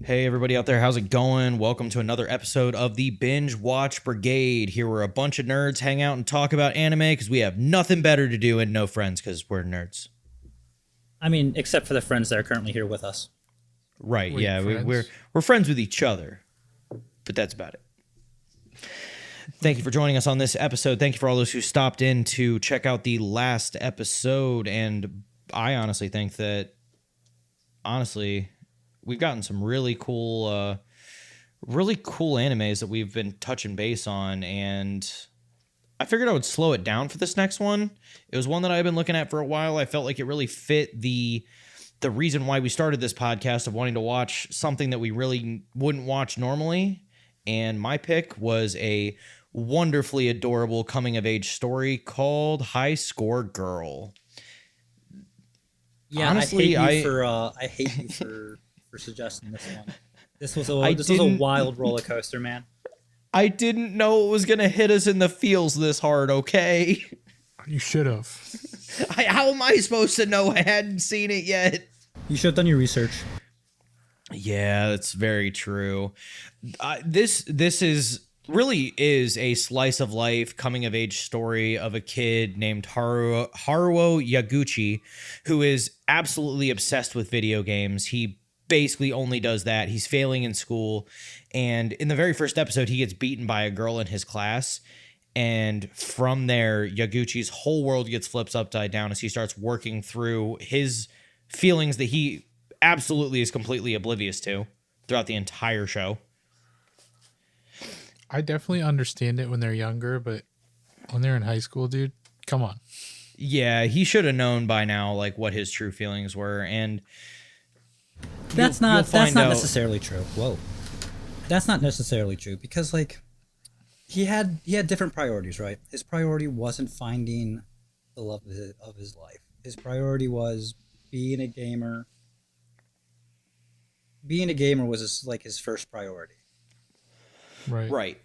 Hey, everybody out there, how's it going? Welcome to another episode of the Binge Watch Brigade. Here, where a bunch of nerds hang out and talk about anime because we have nothing better to do and no friends because we're nerds. I mean, except for the friends that are currently here with us. Right? Wait, yeah, friends? we're friends with each other, but that's about it. Thank you for joining us on this episode. Thank you for all those who stopped in to check out the last episode. And I honestly think that, we've gotten some really cool animes that we've been touching base on, and I figured I would slow it down for this next one. It was one that I've been looking at for a while. I felt like it really fit the reason why we started this podcast of wanting to watch something that we really wouldn't watch normally. And my pick was a wonderfully adorable coming of age story called High Score Girl. Yeah, Honestly, I hate you for suggesting this one. This was a wild roller coaster, man. I didn't know it was going to hit us in the feels this hard, okay? You should have. How am I supposed to know? I hadn't seen it yet. You should have done your research. Yeah, that's very true. This is a slice of life coming of age story of a kid named Haruo Yaguchi, who is absolutely obsessed with video games. He basically only does that. He's failing in school, and in the very first episode, he gets beaten by a girl in his class. And from there, Yaguchi's whole world gets flipped upside down as he starts working through his feelings that he absolutely is completely oblivious to throughout the entire show. I definitely understand it when they're younger, but when they're in high school, dude, come on. Yeah, he should have known by now, like, what his true feelings were, and That's you'll not find out. necessarily true. Whoa, that's not necessarily true because like he had different priorities, right? His priority wasn't finding the love of his life. His priority was being a gamer. Being a gamer was his first priority. Right.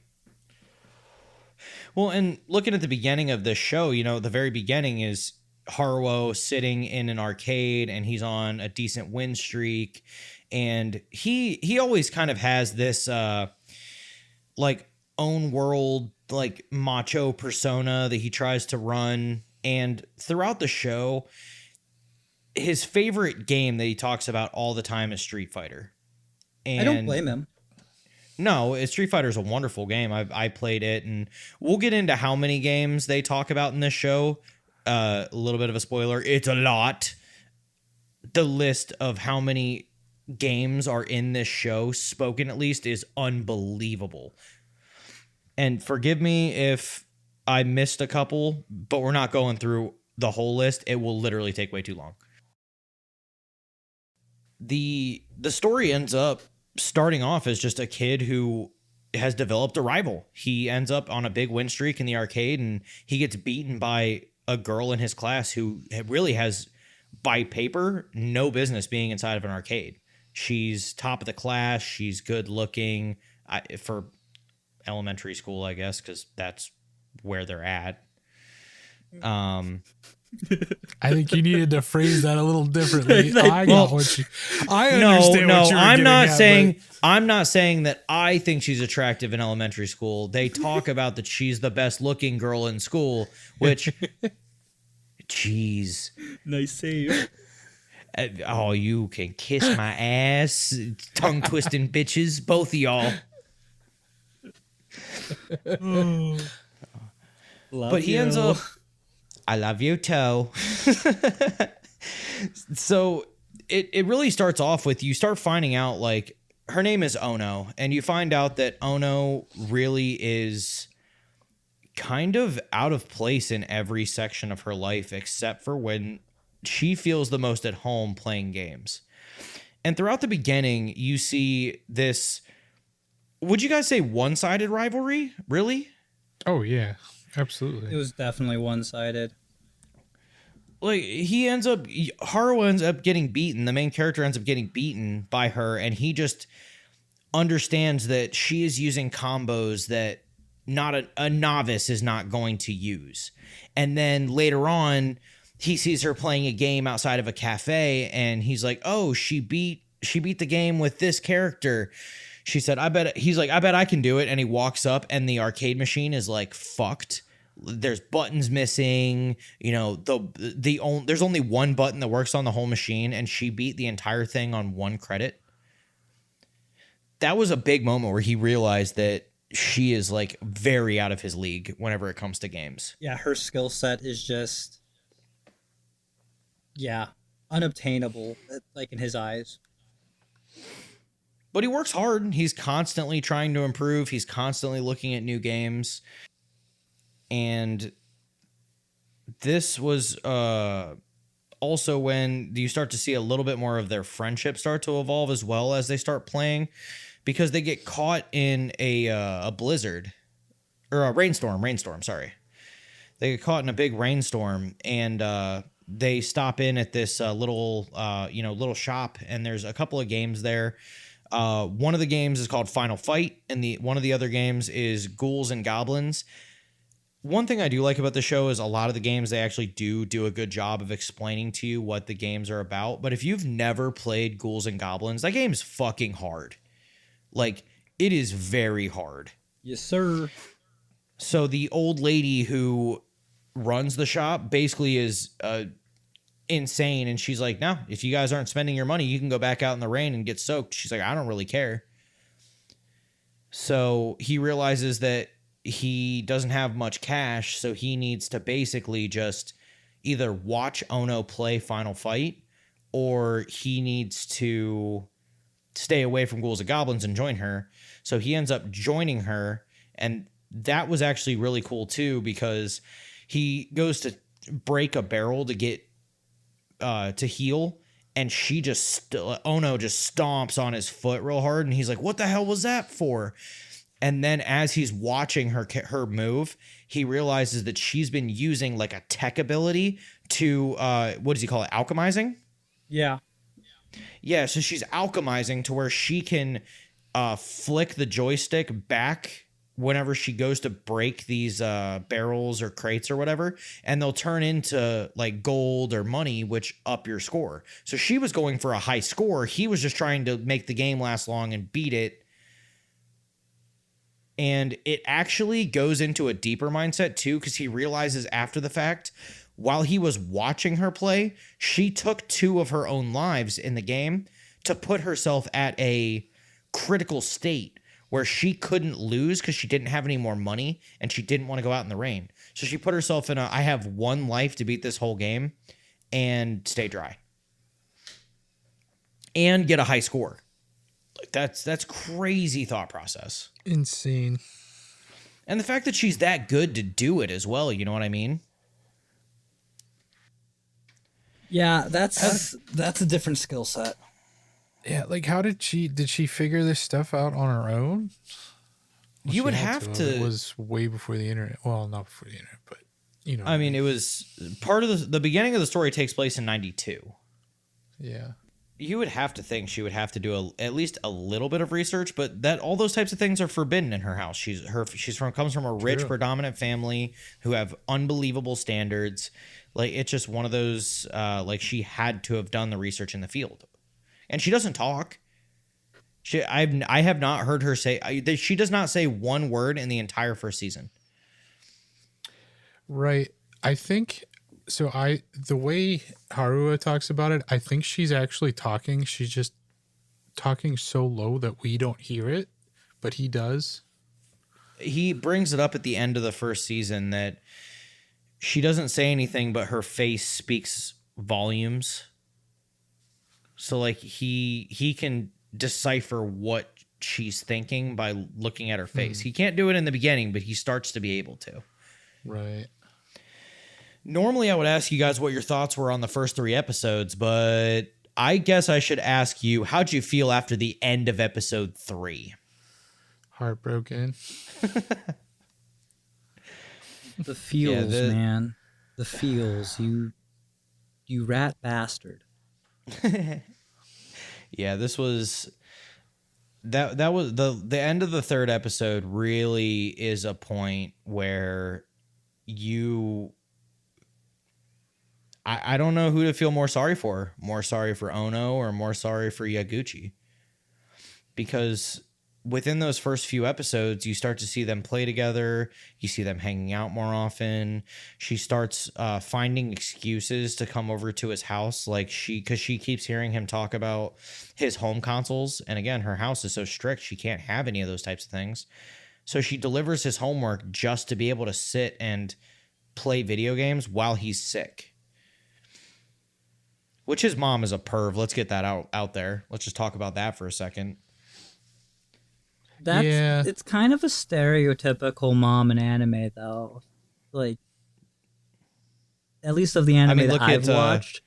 Well, and looking at the beginning of this show, the very beginning is Haruo sitting in an arcade, and he's on a decent win streak, and he always kind of has this like own world, like macho persona that he tries to run. And throughout the show, his favorite game that he talks about all the time is Street Fighter. And I don't blame him. No, Street Fighter is a wonderful game. I played it, and we'll get into how many games they talk about in this show. A little bit of a spoiler. It's a lot. The list of how many games are in this show, spoken at least, is unbelievable. And forgive me if I missed a couple, but we're not going through the whole list. It will literally take way too long. The story ends up starting off as just a kid who has developed a rival. He ends up on a big win streak in the arcade, and he gets beaten by a girl in his class who really has, by paper, no business being inside of an arcade. She's top of the class. She's good looking for elementary school, I guess, because that's where they're at. I think you needed to phrase that a little differently. I understand what you're I'm not getting saying at, I'm not saying that I think she's attractive in elementary school. They talk about that she's the best looking girl in school, which jeez. Nice save. Oh, you can kiss my ass, tongue twisting bitches, both of y'all. But he ends up, I love you, Toe. So it really starts off with, you start finding out, like, her name is Ono, and you find out that Ono really is kind of out of place in every section of her life, except for when she feels the most at home playing games. And throughout the beginning, you see this, would you guys say one-sided rivalry? Really? Oh, yeah. Absolutely. It was definitely one-sided. Like, Haruo ends up getting beaten. The main character ends up getting beaten by her, and he just understands that she is using combos that not a novice is not going to use. And then later on, he sees her playing a game outside of a cafe, and he's like, oh, she beat she beat the game with this character. She said, he's like, I bet I can do it. And he walks up and the arcade machine is like fucked. There's buttons missing, you know, there's only one button that works on the whole machine, and she beat the entire thing on one credit. That was a big moment where he realized that she is like very out of his league whenever it comes to games. Yeah, her skill set is just, unobtainable, like in his eyes. But he works hard. He's constantly trying to improve. He's constantly looking at new games. And this was also when you start to see a little bit more of their friendship start to evolve as well as they start playing, because they get caught in a blizzard or a rainstorm. Sorry. They get caught in a big rainstorm, and they stop in at this little shop, and there's a couple of games there. One of the games is called Final Fight, and one of the other games is Ghouls and Goblins. One thing I do like about the show is a lot of the games, they actually do a good job of explaining to you what the games are about. But if you've never played Ghouls and Goblins, that game's fucking hard. Like, it is very hard. Yes, sir. So the old lady who runs the shop basically is insane, and she's like, no, if you guys aren't spending your money, you can go back out in the rain and get soaked. She's like, I don't really care. So he realizes that he doesn't have much cash, so he needs to basically just either watch Ono play Final Fight, or he needs to stay away from Ghouls and Goblins and join her. So he ends up joining her, and that was actually really cool too, because he goes to break a barrel to get to heal, and Ono just stomps on his foot real hard, and he's like, what the hell was that for? And then as he's watching her move, he realizes that she's been using like a tech ability to, what does he call it? Alchemizing? Yeah. Yeah, so she's alchemizing to where she can flick the joystick back whenever she goes to break these barrels or crates or whatever, and they'll turn into like gold or money, which up your score. So she was going for a high score. He was just trying to make the game last long and beat it. And it actually goes into a deeper mindset too, because he realizes after the fact, while he was watching her play, she took 2 of her own lives in the game to put herself at a critical state where she couldn't lose because she didn't have any more money and she didn't want to go out in the rain. So she put herself in I have 1 life to beat this whole game and stay dry and get a high score. Like that's crazy thought process. Insane. And the fact that she's that good to do it as well, you know what I mean? Yeah, that's a different skill set. Yeah, like how did she figure this stuff out on her own? Well, you would have to. It was way before the internet. Well, not before the internet, but you know. I mean, it was part of the beginning of the story takes place in 92. Yeah. You would have to think she would have to do at least a little bit of research, but that all those types of things are forbidden in her house. Comes from a rich, True. predominant family who have unbelievable standards. Like, it's just one of those, like, she had to have done the research in the field. And she doesn't talk. I have not heard her say, she does not say one word in the entire first season. Right. I think, the way Haruha talks about it, I think she's actually talking. She's just talking so low that we don't hear it, but he does. He brings it up at the end of the first season that she doesn't say anything, but her face speaks volumes. So like he can decipher what she's thinking by looking at her face. He can't do it in the beginning, but he starts to be able to. Right. Normally I would ask you guys what your thoughts were on the first 3 episodes, but I guess I should ask you, how'd you feel after the end of episode 3? Heartbroken. The feels, man. The feels. You rat bastard. Yeah, this was that was the end of the 3rd episode really is a point where I don't know who to feel more sorry for. More sorry for Ono or more sorry for Yaguchi. Because within those first few episodes, you start to see them play together. You see them hanging out more often. She starts finding excuses to come over to his house, because she keeps hearing him talk about his home consoles. And again, her house is so strict, she can't have any of those types of things. So she delivers his homework just to be able to sit and play video games while he's sick. Which his mom is a perv. Let's get that out there. Let's just talk about that for a second. It's kind of a stereotypical mom in anime, though. Like, at least of the anime that I've watched,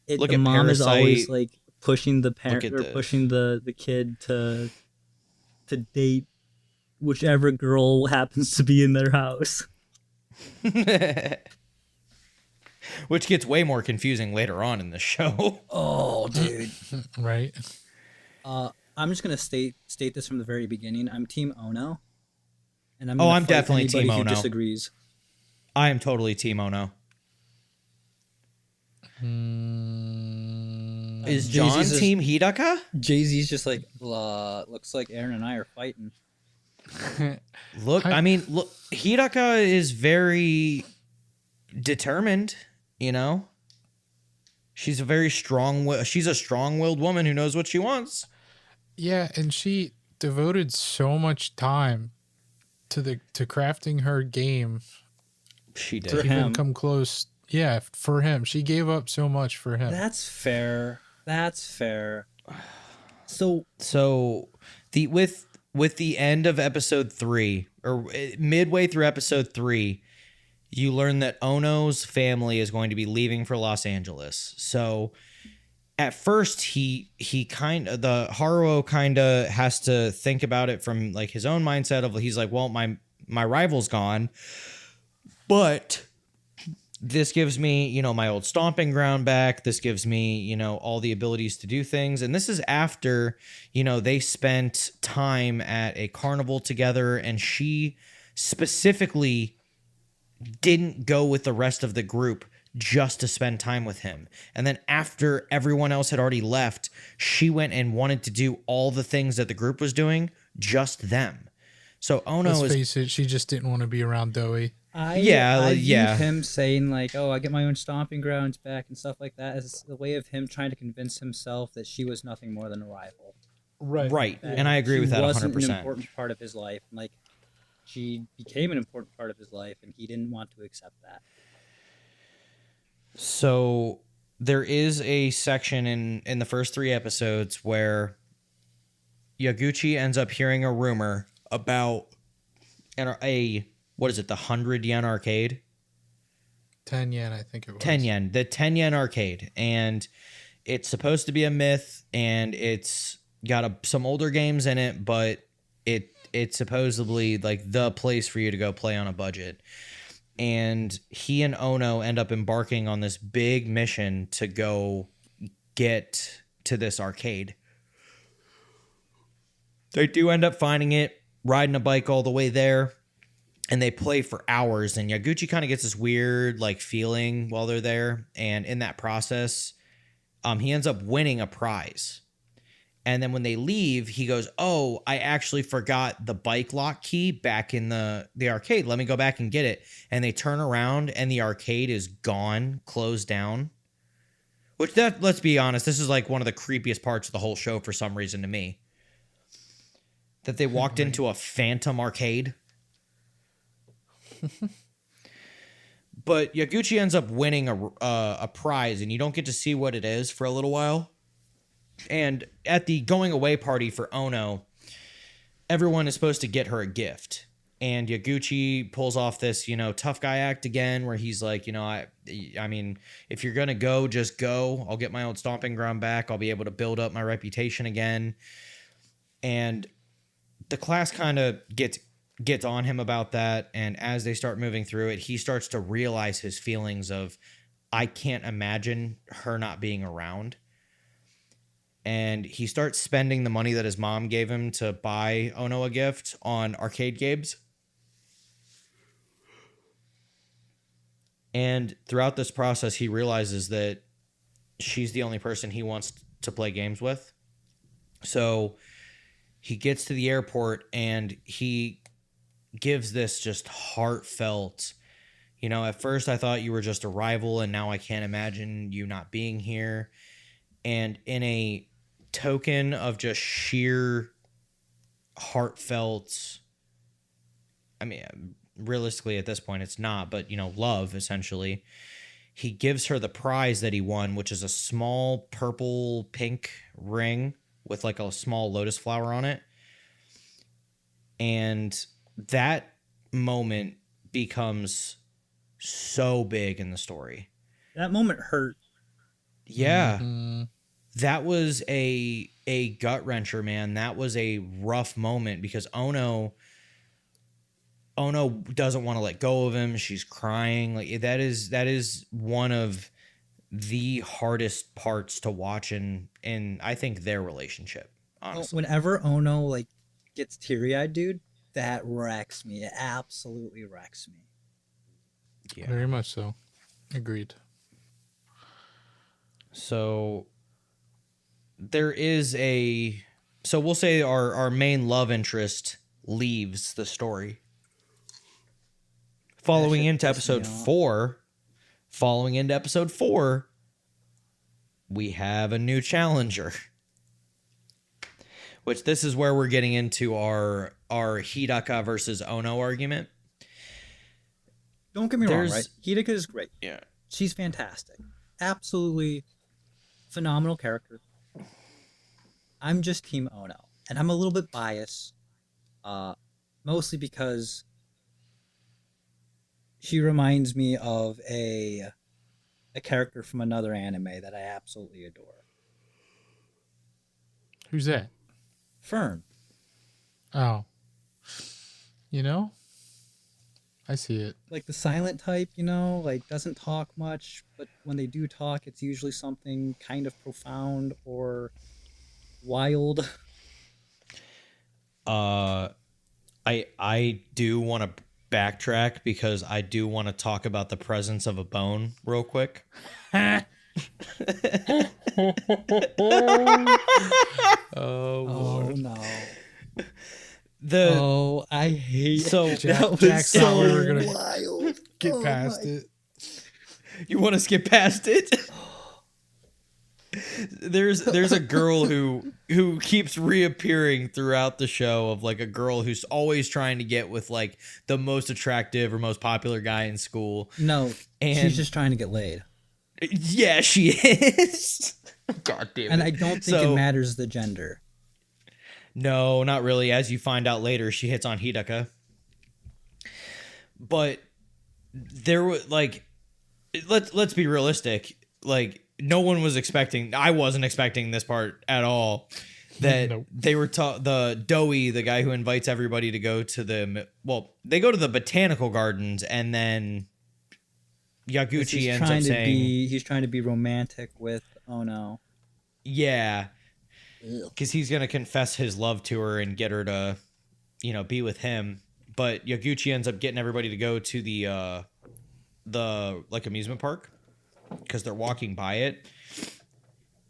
the mom is always like pushing the parent or pushing the kid to date whichever girl happens to be in their house. Which gets way more confusing later on in the show. Oh, dude. Right. I'm just gonna state this from the very beginning. I'm Team Ono, and I'm definitely Team Ono. Who disagrees? I am totally Team Ono. Is John Team Hidaka? Jay-Z's just like, looks like Aaron and I are fighting. Look, Hidaka is very determined. You know, she's a strong-willed woman who knows what she wants. Yeah, and she devoted so much time to crafting her game. She did. To even come close. Yeah, for him. She gave up so much for him. That's fair. So with the end of episode 3, or midway through episode 3, you learn that Ono's family is going to be leaving for Los Angeles. So at first Haruo kind of has to think about it from like his own mindset of, he's like, well, my rival's gone, but this gives me, my old stomping ground back. This gives me, all the abilities to do things. And this is after, they spent time at a carnival together, and she specifically didn't go with the rest of the group just to spend time with him. And then after everyone else had already left, she went and wanted to do all the things that the group was doing, just them. So Ono Let's face it, she just didn't want to be around Doi. I viewed him saying like, "Oh, I get my own stomping grounds back" and stuff like that as a way of him trying to convince himself that she was nothing more than a rival. Right. And I agree with that 100%. Wasn't an important part of his life. Like, she became an important part of his life, and he didn't want to accept that. So there is a section in the first 3 episodes where Yaguchi ends up hearing a rumor about the 100 yen arcade? 10 yen, I think it was. 10 yen. The 10 yen arcade. And it's supposed to be a myth, and it's got some older games in it, but it's supposedly like the place for you to go play on a budget. And he and Ono end up embarking on this big mission to go get to this arcade. They do end up finding it, riding a bike all the way there, and they play for hours. And Yaguchi kind of gets this weird like feeling while they're there. And in that process, he ends up winning a prize. And then when they leave, he goes, "Oh, I actually forgot the bike lock key back in the arcade. Let me go back and get it." And they turn around and the arcade is gone, closed down. Which, let's be honest, this is like one of the creepiest parts of the whole show for some reason to me. That they walked into a phantom arcade. But Yaguchi ends up winning a prize, and you don't get to see what it is for a little while. And at the going away party for Ono, everyone is supposed to get her a gift. And Yaguchi pulls off this, tough guy act again, where he's like, I mean, if you're going to go, just go. I'll get my old stomping ground back. I'll be able to build up my reputation again. And the class kind of gets on him about that. And as they start moving through it, he starts to realize his feelings of, I can't imagine her not being around. And he starts spending the money that his mom gave him to buy Ono a gift on arcade games. And throughout this process, he realizes that she's the only person he wants to play games with. So he gets to the airport and he gives this just heartfelt, at first I thought you were just a rival and now I can't imagine you not being here. And in a token of just sheer heartfelt, I mean, realistically at this point it's not, but love essentially, he gives her the prize that he won, which is a small purple pink ring with like a small lotus flower on it. And that moment becomes so big in the story. That moment hurt. Yeah. Mm-hmm. That was a gut wrencher, man. That was a rough moment because Ono doesn't want to let go of him. She's crying. Like that is one of the hardest parts to watch in I think their relationship, honestly. Whenever Ono like gets teary-eyed, dude, that wrecks me. It absolutely wrecks me. Yeah. Very much so. Agreed. So there is so we'll say our main love interest leaves the story. Following into episode 4, we have a new challenger. Which this is where we're getting into our Hidaka versus Ono argument. Don't get me wrong, right? Hidaka is great. Yeah. She's fantastic. Absolutely phenomenal character. I'm just Team Ono. And I'm a little bit biased. Mostly because she reminds me of a character from another anime that I absolutely adore. Who's that? Fern. Oh. I see it. Like the silent type, like doesn't talk much, but when they do talk, it's usually something kind of profound or wild. I do want to backtrack because I do want to talk about the presence of a bone real quick. Oh no. I hate so Jack thought we were gonna wild. get past it. You want to skip past it? There's a girl who keeps reappearing throughout the show of like a girl who's always trying to get with like the most attractive or most popular guy in school. No, and she's just trying to get laid. Yeah, she is. God damn it. And I don't think it matters the gender. No, not really. As you find out later, she hits on Hidaka. But there was like, let's be realistic. Like no one was expecting. I wasn't expecting this part at all. That Nope. They were the Doey, the guy who invites everybody to go to they go to the botanical gardens, and then Yaguchi ends up saying he's trying to be romantic with Ono. Yeah. Because he's going to confess his love to her and get her to, be with him. But Yaguchi ends up getting everybody to go to the like amusement park because they're walking by it.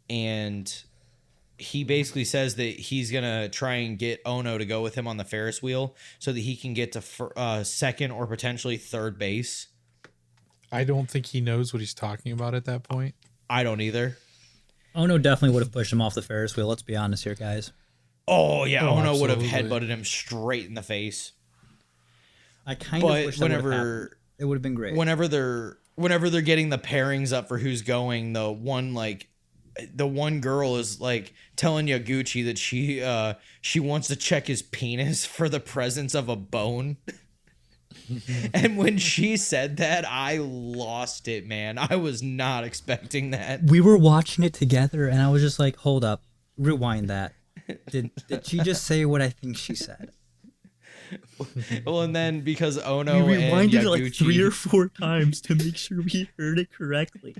And he basically says that he's going to try and get Ono to go with him on the Ferris wheel so that he can get to second or potentially third base. I don't think he knows what he's talking about at that point. I don't either. Ono definitely would have pushed him off the Ferris wheel. Let's be honest here, guys. Oh, yeah. Oh, Ono would have absolutely. headbutted him straight in the face. I kind of wish that would have happened. It would have been great. Whenever they're getting the pairings up for who's going, the one girl is like telling Yaguchi that she wants to check his penis for the presence of a bone. And when she said that, I lost it, man. I was not expecting that. We were watching it together, and I was just like, hold up. Rewind that. Did she just say what I think she said? Well, and then because Ono We and rewinded Yaguchi, it like 3 or 4 times to make sure we heard it correctly.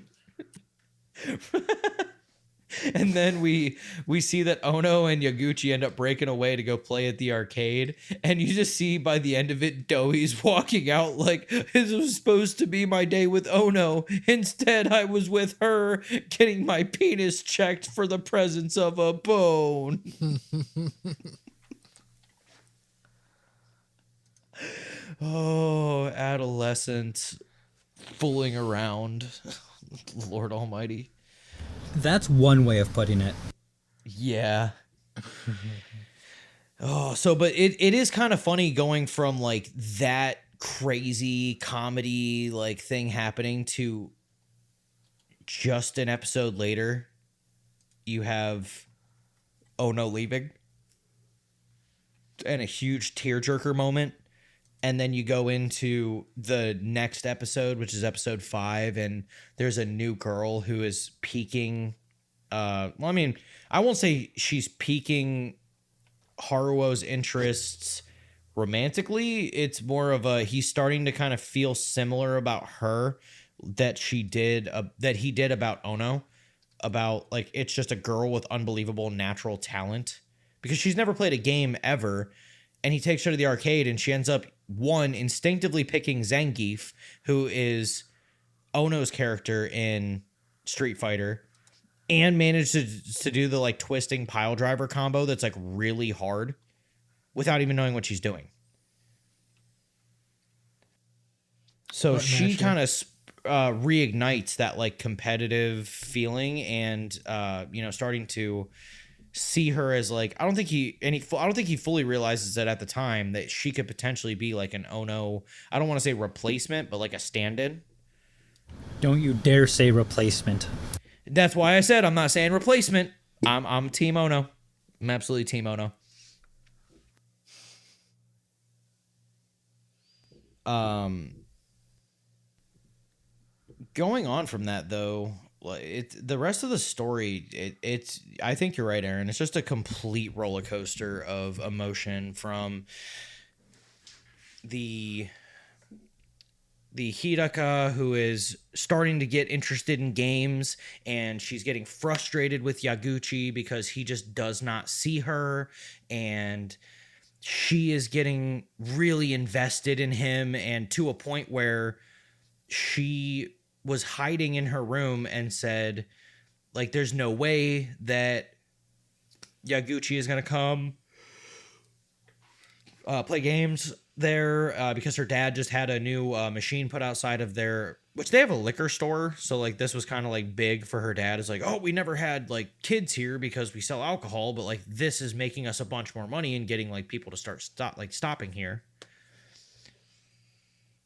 And then we see that Ono and Yaguchi end up breaking away to go play at the arcade, and you just see by the end of it Doi's walking out like, this was supposed to be my day with Ono, instead I was with her getting my penis checked for the presence of a bone. Oh, adolescent fooling around. Lord almighty. That's one way of putting it. Yeah. Oh, so but it is kind of funny going from like that crazy comedy like thing happening to just an episode later you have Ono leaving and a huge tearjerker moment. And then you go into the next episode, which is episode 5, and there's a new girl who is piquing. Well, I mean, I won't say she's piquing Haruo's interests romantically. It's more of a he's starting to kind of feel similar about her that he did about Ono, about like it's just a girl with unbelievable natural talent because she's never played a game ever. And he takes her to the arcade, and she ends up, one, instinctively picking Zangief, who is Ono's character in Street Fighter, and managed to do the, like, twisting pile driver combo that's, like, really hard without even knowing what she's doing. So she kind of reignites that, like, competitive feeling and, starting to see her as like I don't think he fully realizes that at the time that she could potentially be like an Ono. I don't want to say replacement, but like a stand-in. Don't you dare say replacement. That's why I said I'm not saying replacement. I'm Team Ono. I'm absolutely Team Ono. Going on from that though, the rest of the story, it's I think you're right, Aaron. It's just a complete roller coaster of emotion from the Hidaka who is starting to get interested in games, and she's getting frustrated with Yaguchi because he just does not see her, and she is getting really invested in him, and to a point where she was hiding in her room and said, like, there's no way that Yaguchi is going to come play games there because her dad just had a new machine put outside of their, which they have a liquor store. So, like, this was kind of, like, big for her dad. It's like, oh, we never had, like, kids here because we sell alcohol, but, like, this is making us a bunch more money and getting, like, people to stopping here.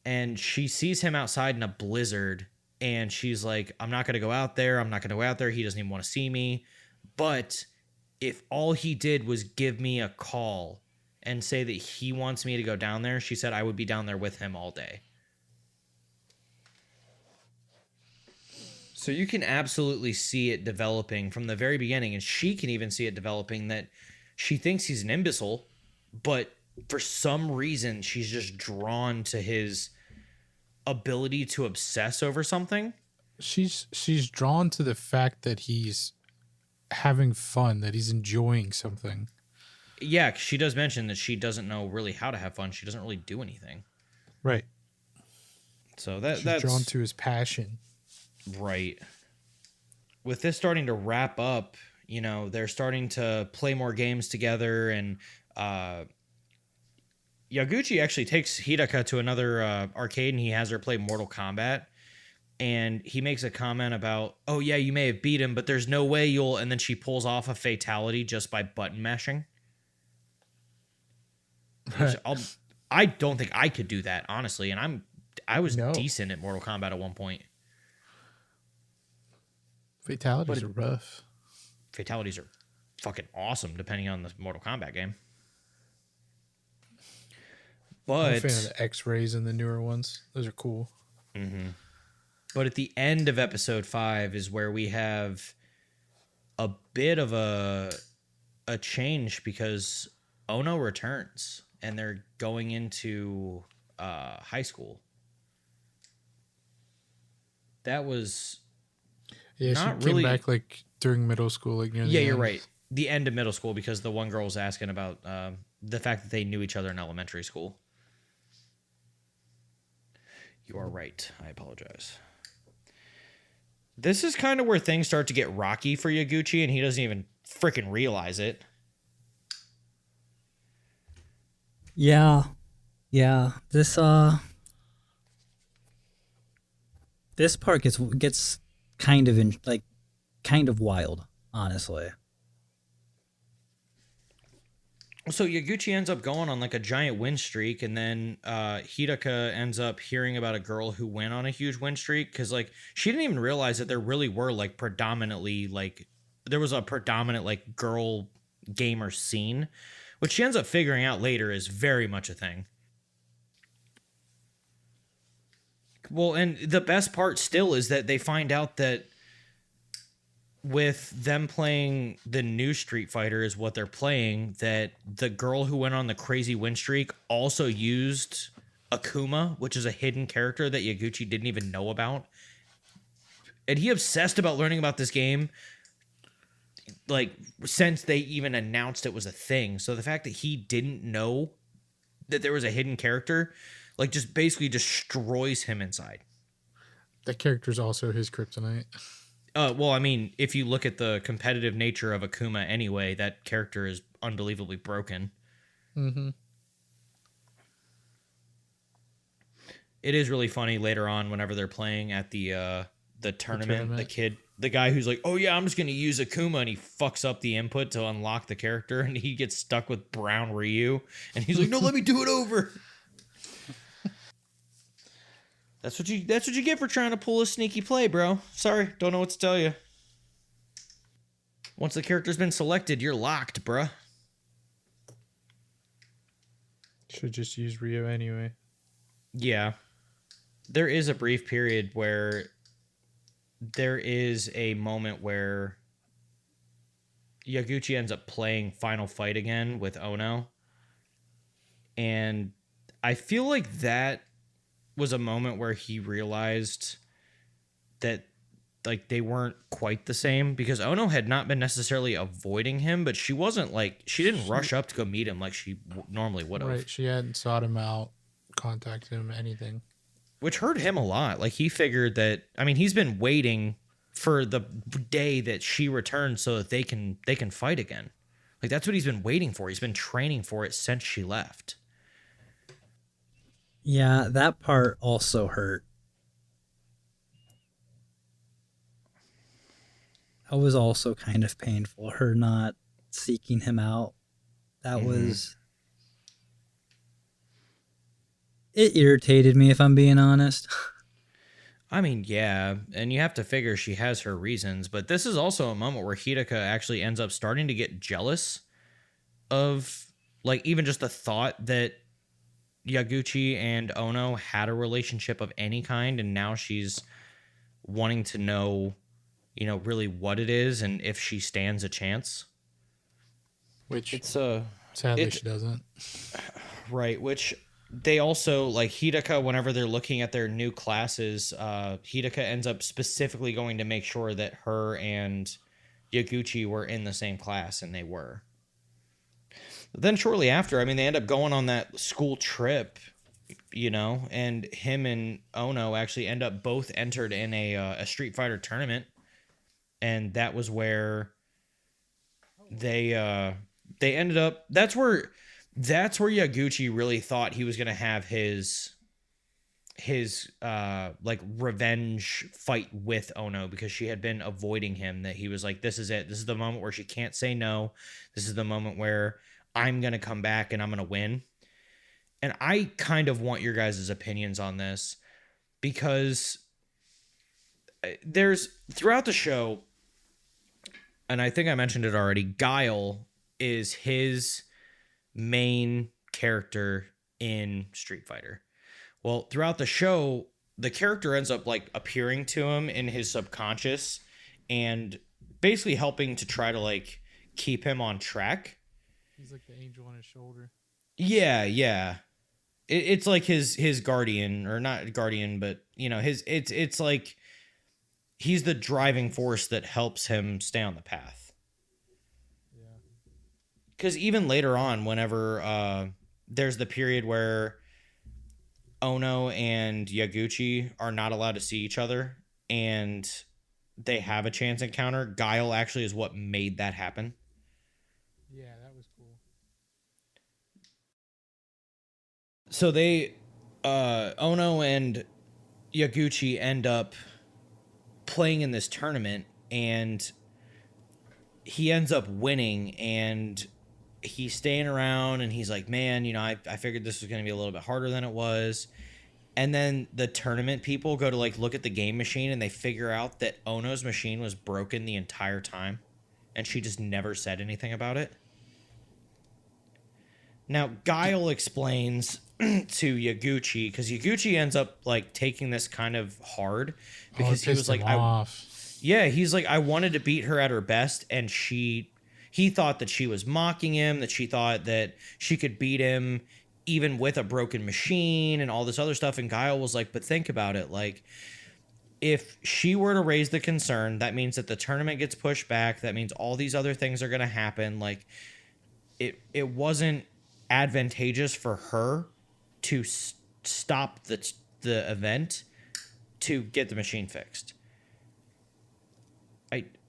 And she sees him outside in a blizzard, and she's like, I'm not going to go out there. I'm not going to go out there. He doesn't even want to see me. But if all he did was give me a call and say that he wants me to go down there, she said I would be down there with him all day. So you can absolutely see it developing from the very beginning, and she can even see it developing that she thinks he's an imbecile, but for some reason she's just drawn to his ability to obsess over something. She's drawn to the fact that he's having fun, that he's enjoying something. Yeah, she does mention that she doesn't know really how to have fun. She doesn't really do anything. Right. So that's drawn to his passion. Right. With this starting to wrap up, they're starting to play more games together, and Yaguchi actually takes Hidaka to another arcade, and he has her play Mortal Kombat. And he makes a comment about, oh, yeah, you may have beat him, but there's no way you'll... And then she pulls off a fatality just by button mashing. Right. I don't think I could do that, honestly. And I was decent at Mortal Kombat at one point. Fatalities are rough. Fatalities are fucking awesome, depending on the Mortal Kombat game. But I'm a fan of the X-rays and the newer ones. Those are cool. Mm-hmm. But at the end of episode 5 is where we have a bit of a change, because Ono returns and they're going into high school. That was she came back like during middle school, like near the Yeah, you're end. right. The end of middle school, because the one girl was asking about the fact that they knew each other in elementary school. You are right. I apologize. This is kind of where things start to get rocky for Yaguchi, and he doesn't even freaking realize it. Yeah. Yeah. This part gets kind of kind of wild, honestly. So Yaguchi ends up going on like a giant win streak, and then Hidaka ends up hearing about a girl who went on a huge win streak, because like she didn't even realize that there really were like predominantly like there was a predominant like girl gamer scene, which she ends up figuring out later is very much a thing. Well, and the best part still is that they find out that with them playing the new Street Fighter is what they're playing, that the girl who went on the crazy win streak also used Akuma, which is a hidden character that Yaguchi didn't even know about. And he obsessed about learning about this game like since they even announced it was a thing. So the fact that he didn't know that there was a hidden character like just basically destroys him inside. That character's also his kryptonite. Well, I mean, if you look at the competitive nature of Akuma anyway, that character is unbelievably broken. Mm-hmm. It is really funny later on whenever they're playing at the tournament, the guy who's like, "Oh yeah, I'm just going to use Akuma," and he fucks up the input to unlock the character, and he gets stuck with Brown Ryu, and he's like, "No, let me do it over." That's what you get for trying to pull a sneaky play, bro. Sorry, don't know what to tell you. Once the character's been selected, you're locked, bruh. Should just use Ryu anyway. Yeah. There is a brief period where there is a moment where Yaguchi ends up playing Final Fight again with Ono. And I feel like that was a moment where he realized that like they weren't quite the same, because Ono had not been necessarily avoiding him, but she wasn't like she didn't rush up to go meet him like she normally would have. Right, she hadn't sought him out, contacted him, anything. Which hurt him a lot. Like he figured that, I mean, he's been waiting for the day that she returns so that they can fight again. Like that's what he's been waiting for. He's been training for it since she left. Yeah, that part also hurt. That was also kind of painful, her not seeking him out. That was... It irritated me, if I'm being honest. I mean, yeah, and you have to figure she has her reasons, but this is also a moment where Hidaka actually ends up starting to get jealous of, like, even just the thought that Yaguchi and Ono had a relationship of any kind, and now she's wanting to know, you know, really what it is and if she stands a chance. Which sadly she doesn't. Right, which they also, like, Hidaka, whenever they're looking at their new classes, Hidaka ends up specifically going to make sure that her and Yaguchi were in the same class, and they were. Then shortly after, I mean, they end up going on that school trip, you know, and him and Ono actually end up both entered in a Street Fighter tournament, and that was where they ended up. That's where Yaguchi really thought he was gonna have his like revenge fight with Ono, because she had been avoiding him. That he was like, this is it. This is the moment where she can't say no. This is the moment where I'm going to come back and I'm going to win. And I kind of want your guys' opinions on this, because there's throughout the show, and I think I mentioned it already, Guile is his main character in Street Fighter. Well, throughout the show, the character ends up like appearing to him in his subconscious and basically helping to try to like keep him on track. He's like the angel on his shoulder. Yeah. It's like his guardian, or not guardian, but you know, it's like he's the driving force that helps him stay on the path. Because even later on, whenever there's the period where Ono and Yaguchi are not allowed to see each other and they have a chance encounter, Guile actually is what made that happen. Yeah, that was cool. So they Ono and Yaguchi end up playing in this tournament, and he ends up winning, and he's staying around, and he's like, man, you know, I figured this was going to be a little bit harder than it was. And then the tournament people go to like look at the game machine, and they figure out that Ono's machine was broken the entire time, and she just never said anything about it. Now, Guile explains to Yaguchi, because Yaguchi ends up like taking this kind of hard, because he was like, he's like, I wanted to beat her at her best, and he thought that she was mocking him, that she thought that she could beat him even with a broken machine and all this other stuff. And Guile was like, but think about it, like, if she were to raise the concern, that means that the tournament gets pushed back, that means all these other things are going to happen. Like, it wasn't advantageous for her to stop the event to get the machine fixed.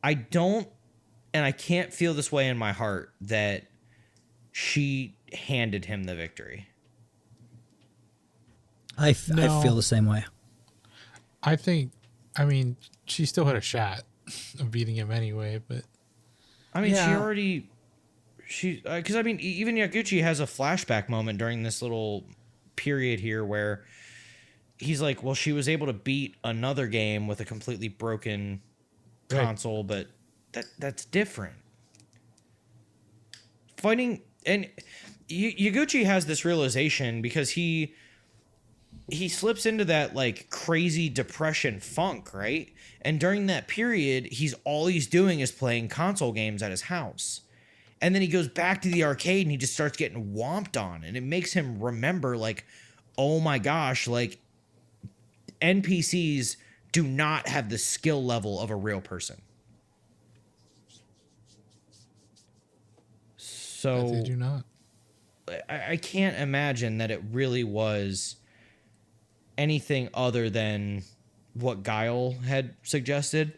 I don't, and I can't feel this way in my heart, that she handed him the victory. I feel the same way. I mean, she still had a shot of beating him anyway, but I mean, because I mean, even Yaguchi has a flashback moment during this little period here where he's like, well, she was able to beat another game with a completely broken console, but that's different. Fighting, and Yaguchi has this realization because he slips into that like crazy depression funk, right? And during that period, all he's doing is playing console games at his house. And then he goes back to the arcade and he just starts getting whomped on. And it makes him remember, like, oh my gosh, like, NPCs do not have the skill level of a real person. So they do not. I can't imagine that it really was anything other than what Guile had suggested.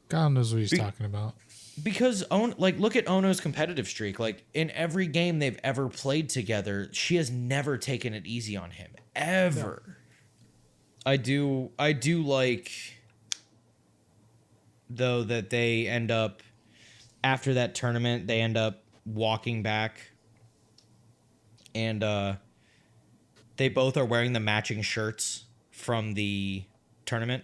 God knows what he's talking about. Because look at Ono's competitive streak. Like, in every game they've ever played together, she has never taken it easy on him, ever. No. I do like, though, that they end up, after that tournament, they end up walking back, and they both are wearing the matching shirts from the tournament.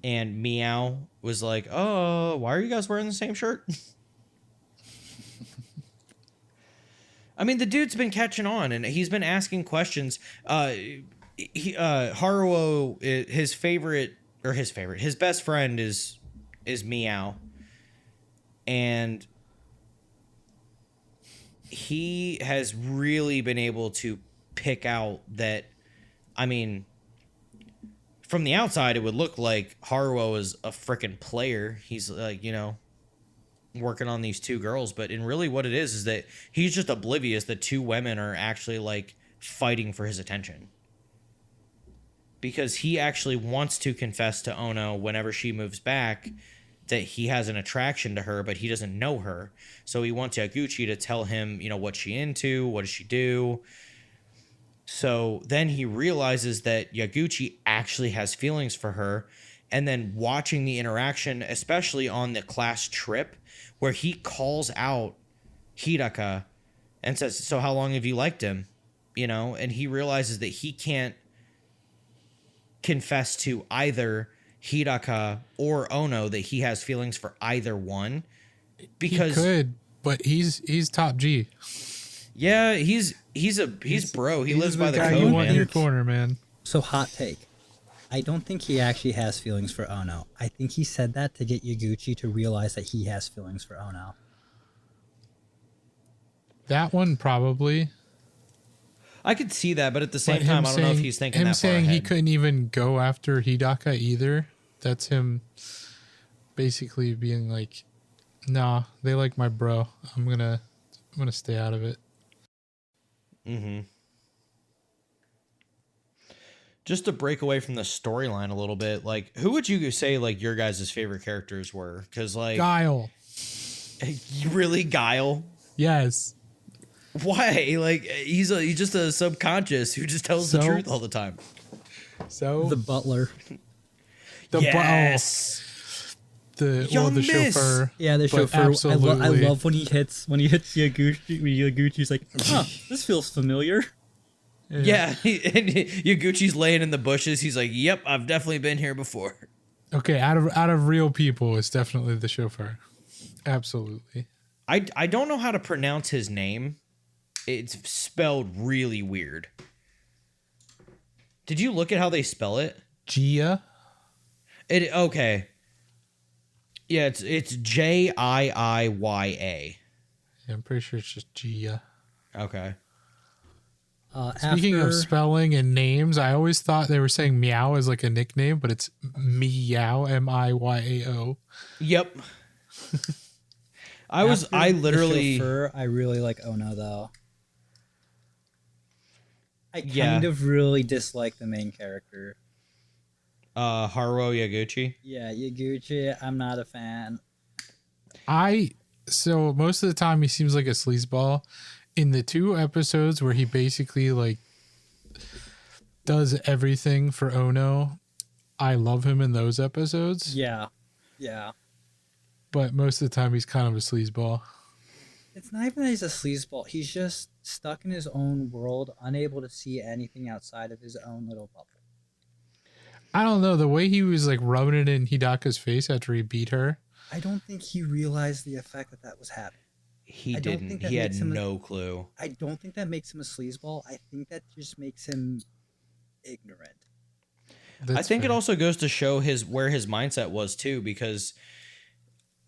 And Meow was like, oh, why are you guys wearing the same shirt? I mean, the dude's been catching on, and he's been asking questions. Haruo, his best friend is Meow. And he has really been able to pick out that, I mean, from the outside, it would look like Haruo is a freaking player. He's like, you know, working on these two girls. But in really what it is that he's just oblivious that two women are actually like fighting for his attention. Because he actually wants to confess to Ono whenever she moves back that he has an attraction to her, but he doesn't know her. So he wants Yaguchi to tell him, you know, what's she into? What does she do? So then he realizes that Yaguchi actually has feelings for her. And then watching the interaction, especially on the class trip, where he calls out Hidaka and says, so how long have you liked him? You know, and he realizes that he can't confess to either Hidaka or Ono that he has feelings for either one. Because he could, but he's top G. Yeah, he's bro. He lives by the code, you want man. in your corner, man. So, hot take. I don't think he actually has feelings for Ono. I think he said that to get Yaguchi to realize that he has feelings for Ono. That one probably. I could see that, but at the But same time, I don't know if he's thinking him that far saying he ahead. couldn't even go after Hidaka either. That's him basically being like, "Nah, they like my bro. I'm gonna stay out of it." Mm-hmm. Just to break away from the storyline a little bit, like who would you say like your guys' favorite characters were? Because like Guile. really Guile. Yes. Why? Like he's just a subconscious who just tells the So- truth all the time. So The butler. Yes. the Young the miss. chauffeur. Yeah, the But chauffeur. I absolutely. love when he hits Yaguchi. When Yaguchi's like, huh, this feels familiar. Yeah, and Yaguchi's laying in the bushes. He's like, "Yep, I've definitely been here before." Okay, out of real people, it's definitely the chauffeur. Absolutely. I don't know how to pronounce his name. It's spelled really weird. Did you look at how they spell it? Gia. It okay. Yeah, it's Jiiya. Yeah, I'm pretty sure it's just Gia. Okay. Speaking of spelling and names, I always thought they were saying meow as like a nickname, but it's meow, MiyaO. Yep. I literally The chauffeur, I really like Ono though. I Yeah. kind of really dislike the main character. Haruo Yaguchi. Yeah, Yaguchi, I'm not a fan. So most of the time he seems like a sleazeball. In the 2 episodes where he basically like does everything for Ono, I love him in those episodes. Yeah. Yeah. But most of the time he's kind of a sleazeball. It's not even that he's a sleazeball. He's just stuck in his own world, unable to see anything outside of his own little bubble. I don't know, the way he was like rubbing it in Hidaka's face after he beat her. I don't think he realized the effect that was having. He I don't didn't. think that He had makes him no clue. I don't think that makes him a sleazeball. I think that just makes him ignorant. I think it fair. also goes to show where his mindset was too, because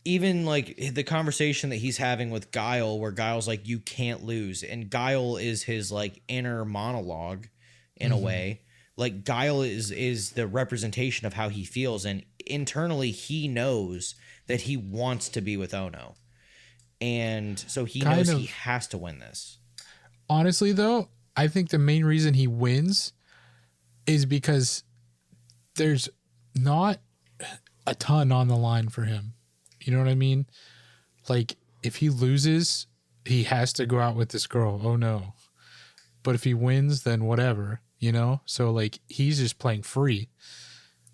even like the conversation that he's having with Guile, where Guile's like, "You can't lose," and Guile is his like inner monologue, in a way. Like Guile is the representation of how he feels, and internally he knows that he wants to be with Ono, and so he Kind knows of. he has to win this. Honestly, though, I think the main reason he wins is because there's not a ton on the line for him. You know what I mean? Like, if he loses, he has to go out with this girl. Oh, no. But if he wins, then whatever, you know? So, like, he's just playing free.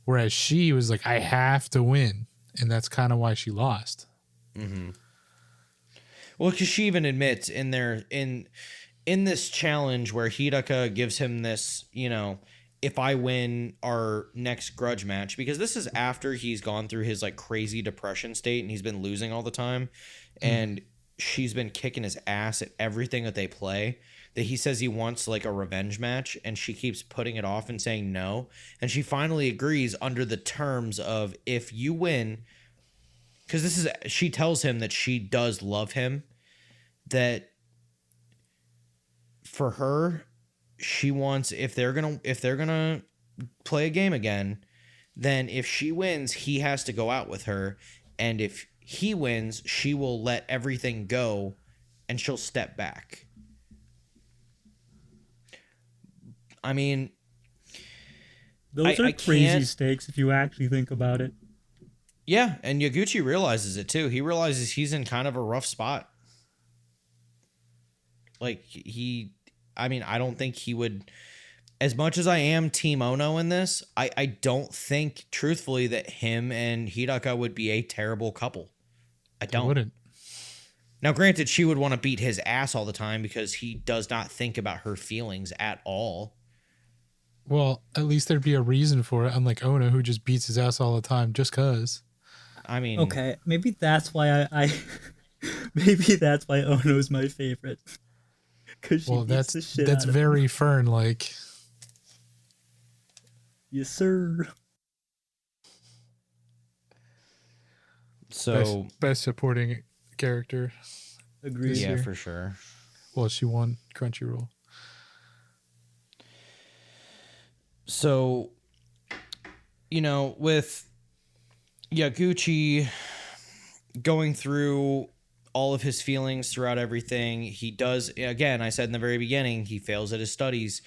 Whereas she was like, I have to win. And that's kind of why she lost. Well, because she even admits in this challenge where Hidaka gives him this, if I win our next grudge match, because this is after he's gone through his like crazy depression state and he's been losing all the time, and she's been kicking his ass at everything that they play, that he says he wants like a revenge match, and she keeps putting it off and saying no, and she finally agrees under the terms of, if you win, because she tells him that she does love him, that for her, she wants, if they're gonna play a game again, then if she wins, he has to go out with her, and if he wins, she will let everything go and she'll step back. I mean, Those I are crazy can't- stakes if you actually think about it. yeah, and Yaguchi realizes it too. He realizes he's in kind of a rough spot. Like I don't think he would, as much as I am Team Ono in this, I don't think truthfully that him and Hidaka would be a terrible couple. I They don't. wouldn't. Now, granted, she would want to beat his ass all the time because he does not think about her feelings at all. Well, at least there'd be a reason for it, unlike Ono, who just beats his ass all the time just because. I mean, Okay, maybe that's why I maybe that's why Ono's my favorite. Because she Well, beats the shit that's out of very Fern like. yes, sir. so Best supporting character. Agreed. yeah, year. for sure. Well, she won Crunchyroll. So, with Yaguchi going through all of his feelings throughout everything, he does, again, I said in the very beginning, he fails at his studies.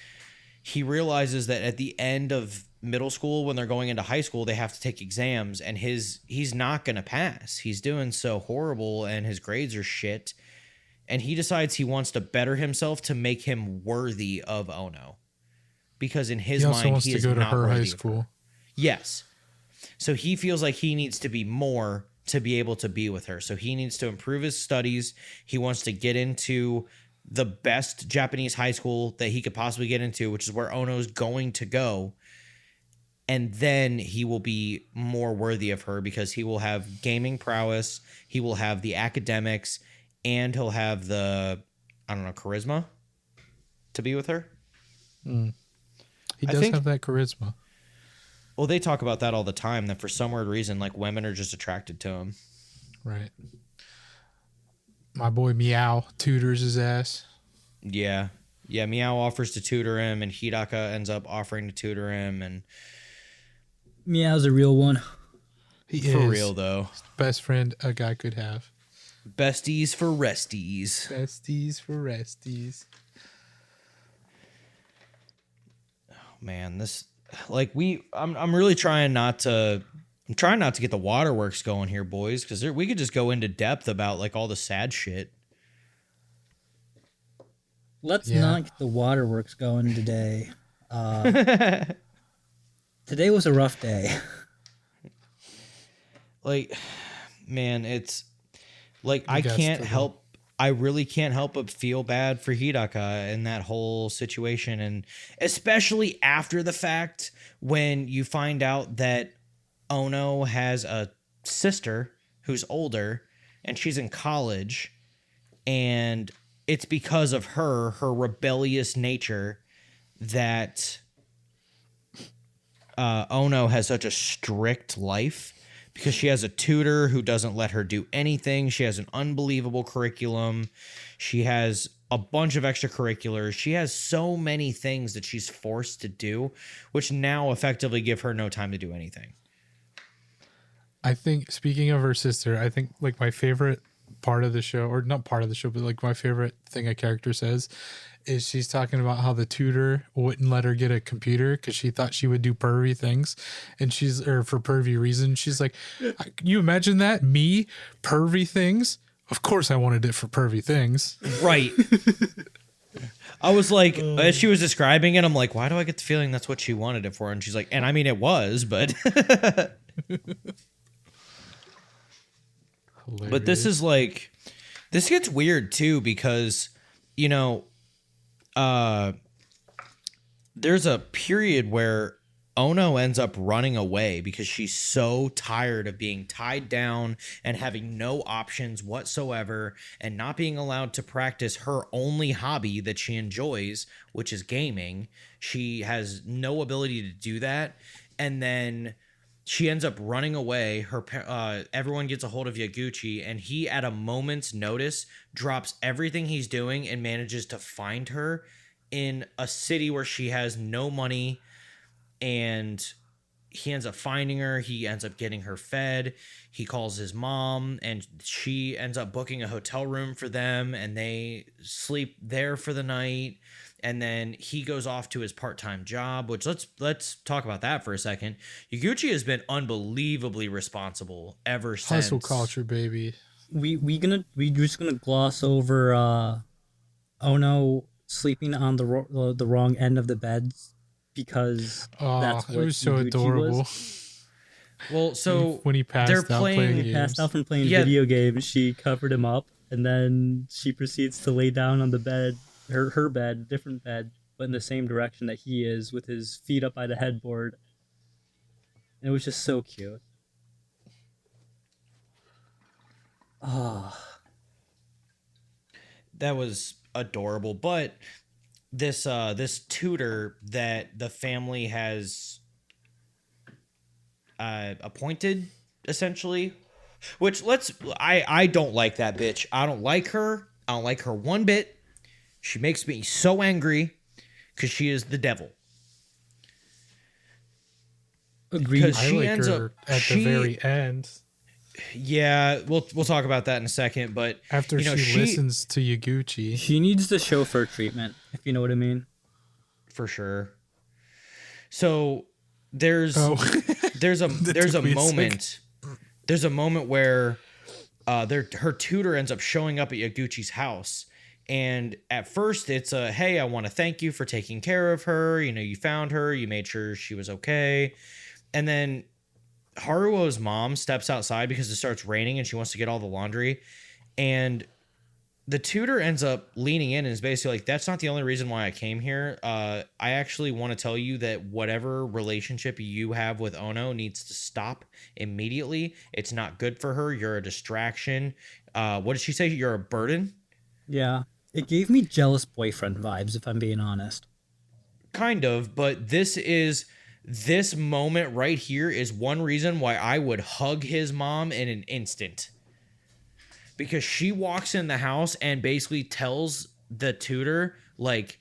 He realizes that at the end of middle school, when they're going into high school, they have to take exams, and he's not going to pass. He's doing so horrible, and his grades are shit. And he decides he wants to better himself to make him worthy of Ono. Because in his He also mind, wants he to is go to not her worthy high of her. school. Yes. So he feels like he needs to be more to be able to be with her. So he needs to improve his studies. He wants to get into the best Japanese high school that he could possibly get into, which is where Ono's going to go. And then he will be more worthy of her because he will have gaming prowess, he will have the academics, and he'll have the, I don't know, charisma to be with her. He I does think- have that charisma. Well, they talk about that all the time, that for some weird reason, like, women are just attracted to him. Right. My boy Meow tutors his ass. Yeah. Yeah, Meow offers to tutor him, and Hidaka ends up offering to tutor him, and Meow's a real one. He for is real, though. the best friend a guy could have. Besties for resties. Besties for resties. Man, this, like, I'm really trying not to... I'm trying not to get the waterworks going here, boys, because we could just go into depth about, like, all the sad shit. Let's Yeah. not get the waterworks going today. Today was a rough day. Like, man, it's like I guys can't still help. I really can't help but feel bad for Hidaka in that whole situation, and especially after the fact when you find out that Ono has a sister who's older and she's in college, and it's because of her rebellious nature that Ono has such a strict life, because she has a tutor who doesn't let her do anything. She has an unbelievable curriculum. She has a bunch of extracurriculars. She has so many things that she's forced to do, which now effectively give her no time to do anything. I think, speaking of her sister, I think like my favorite part of the show, or not part of the show, but like my favorite thing a character says is she's talking about how the tutor wouldn't let her get a computer because she thought she would do pervy things, and for pervy reasons. She's like, can you imagine that? Me, pervy things? Of course I wanted it for pervy things. Right. I was like, as she was describing it, I'm like, why do I get the feeling that's what she wanted it for? And she's like, and I mean, it was, but... But this is like, this gets weird too, because, there's a period where Ono ends up running away because she's so tired of being tied down and having no options whatsoever and not being allowed to practice her only hobby that she enjoys, which is gaming. She has no ability to do that. And then she ends up running away. Everyone gets a hold of Yaguchi, and he, at a moment's notice, drops everything he's doing and manages to find her in a city where she has no money. And he ends up finding her. He ends up getting her fed. He calls his mom, and she ends up booking a hotel room for them, and they sleep there for the night. And then he goes off to his part-time job, which let's talk about that for a second. Yaguchi has been unbelievably responsible ever since. Hustle culture, baby. We just gonna gloss over Ono sleeping on the wrong end of the beds because that's It what was so Yaguchi adorable. was. Well, so When he passed they're out playing- playing He games. passed out from playing Yeah. video games. She covered him up, and then she proceeds to lay down on the bed, her bed, different bed, but in the same direction that he is, with his feet up by the headboard. And it was just so cute. that was adorable. But this tutor that the family has appointed, essentially, which I don't like that bitch. I don't like her. I don't like her one bit. She makes me so angry because she is the devil. Agreed. because I she like ends up her at the very end yeah, we'll talk about that in a second, but after you know, she she listens to Yaguchi. She needs the chauffeur treatment, if you know what I mean. for sure. So there's Oh, there's a that there's a took me a second. moment there's a moment where her tutor ends up showing up at Yaguchi's house. And at first it's a, hey, I want to thank you for taking care of her. You know, you found her, you made sure she was okay. And then Haruo's mom steps outside because it starts raining and she wants to get all the laundry. And the tutor ends up leaning in and is basically like, that's not the only reason why I came here. I actually want to tell you that whatever relationship you have with Ono needs to stop immediately. It's not good for her. You're a distraction. What did she say? You're a burden? Yeah. It gave me jealous boyfriend vibes, if I'm being honest. Kind of, but this moment right here is one reason why I would hug his mom in an instant. Because she walks in the house and basically tells the tutor, like,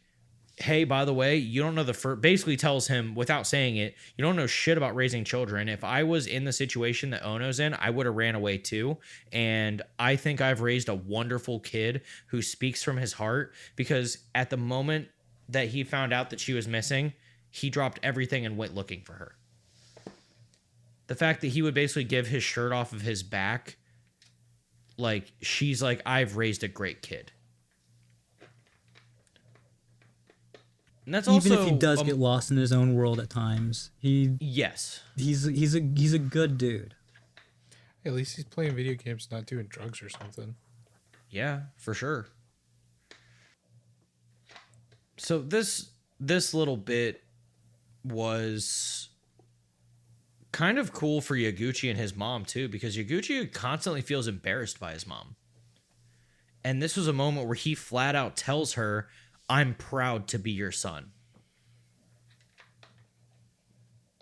hey, by the way, you don't know basically tells him without saying it, you don't know shit about raising children. If I was in the situation that Ono's in, I would have ran away too. And I think I've raised a wonderful kid who speaks from his heart, because at the moment that he found out that she was missing, he dropped everything and went looking for her. The fact that he would basically give his shirt off of his back, like, she's like, I've raised a great kid. And that's Even also, if he does get lost in his own world at times, yes, he's a good dude. At least he's playing video games, not doing drugs or something. yeah, for sure. So this little bit was kind of cool for Yaguchi and his mom too, because Yaguchi constantly feels embarrassed by his mom. And this was a moment where he flat out tells her, I'm proud to be your son.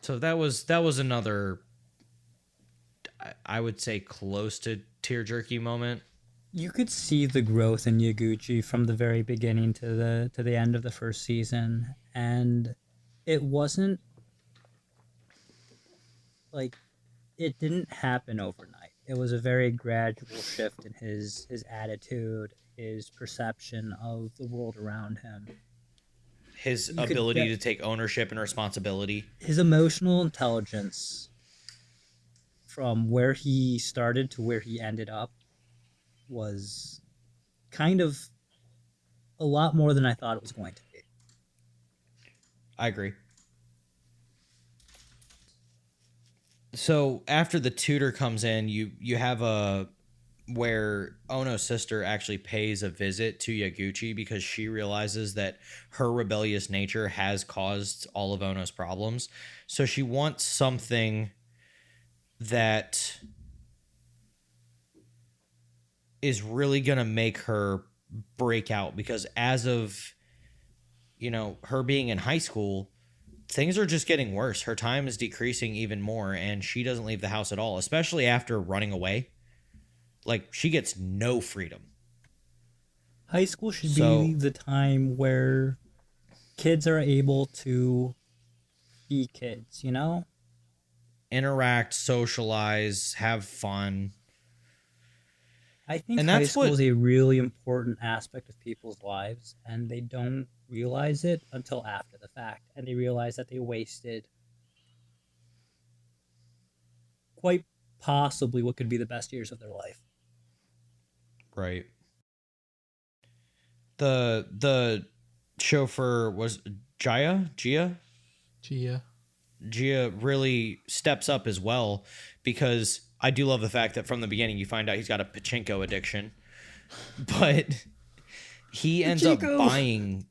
So that was another, I would say, close to tear-jerky moment. You could see the growth in Yaguchi from the very beginning to the end of the first season, and it wasn't like, it didn't happen overnight. It was a very gradual shift in his attitude, his perception of the world around him. His You could ability de- to take ownership and responsibility. His emotional intelligence from where he started to where he ended up was kind of a lot more than I thought it was going to be. I agree. So after the tutor comes in, you have a where Ono's sister actually pays a visit to Yaguchi because she realizes that her rebellious nature has caused all of Ono's problems. So she wants something that is really going to make her break out, because as of, you know, her being in high school, things are just getting worse. Her time is decreasing even more, and she doesn't leave the house at all, especially after running away. Like, she gets no freedom. High school should So- be the time where kids are able to be kids, you know? Interact, socialize, have fun. I think And high that's school what- is a really important aspect of people's lives, and they don't realize it until after the fact, and they realize that they wasted quite possibly what could be the best years of their life. Right. The chauffeur was Gia? Gia really steps up as well, because I do love the fact that from the beginning you find out he's got a pachinko addiction. But he ends up Pachinko! buying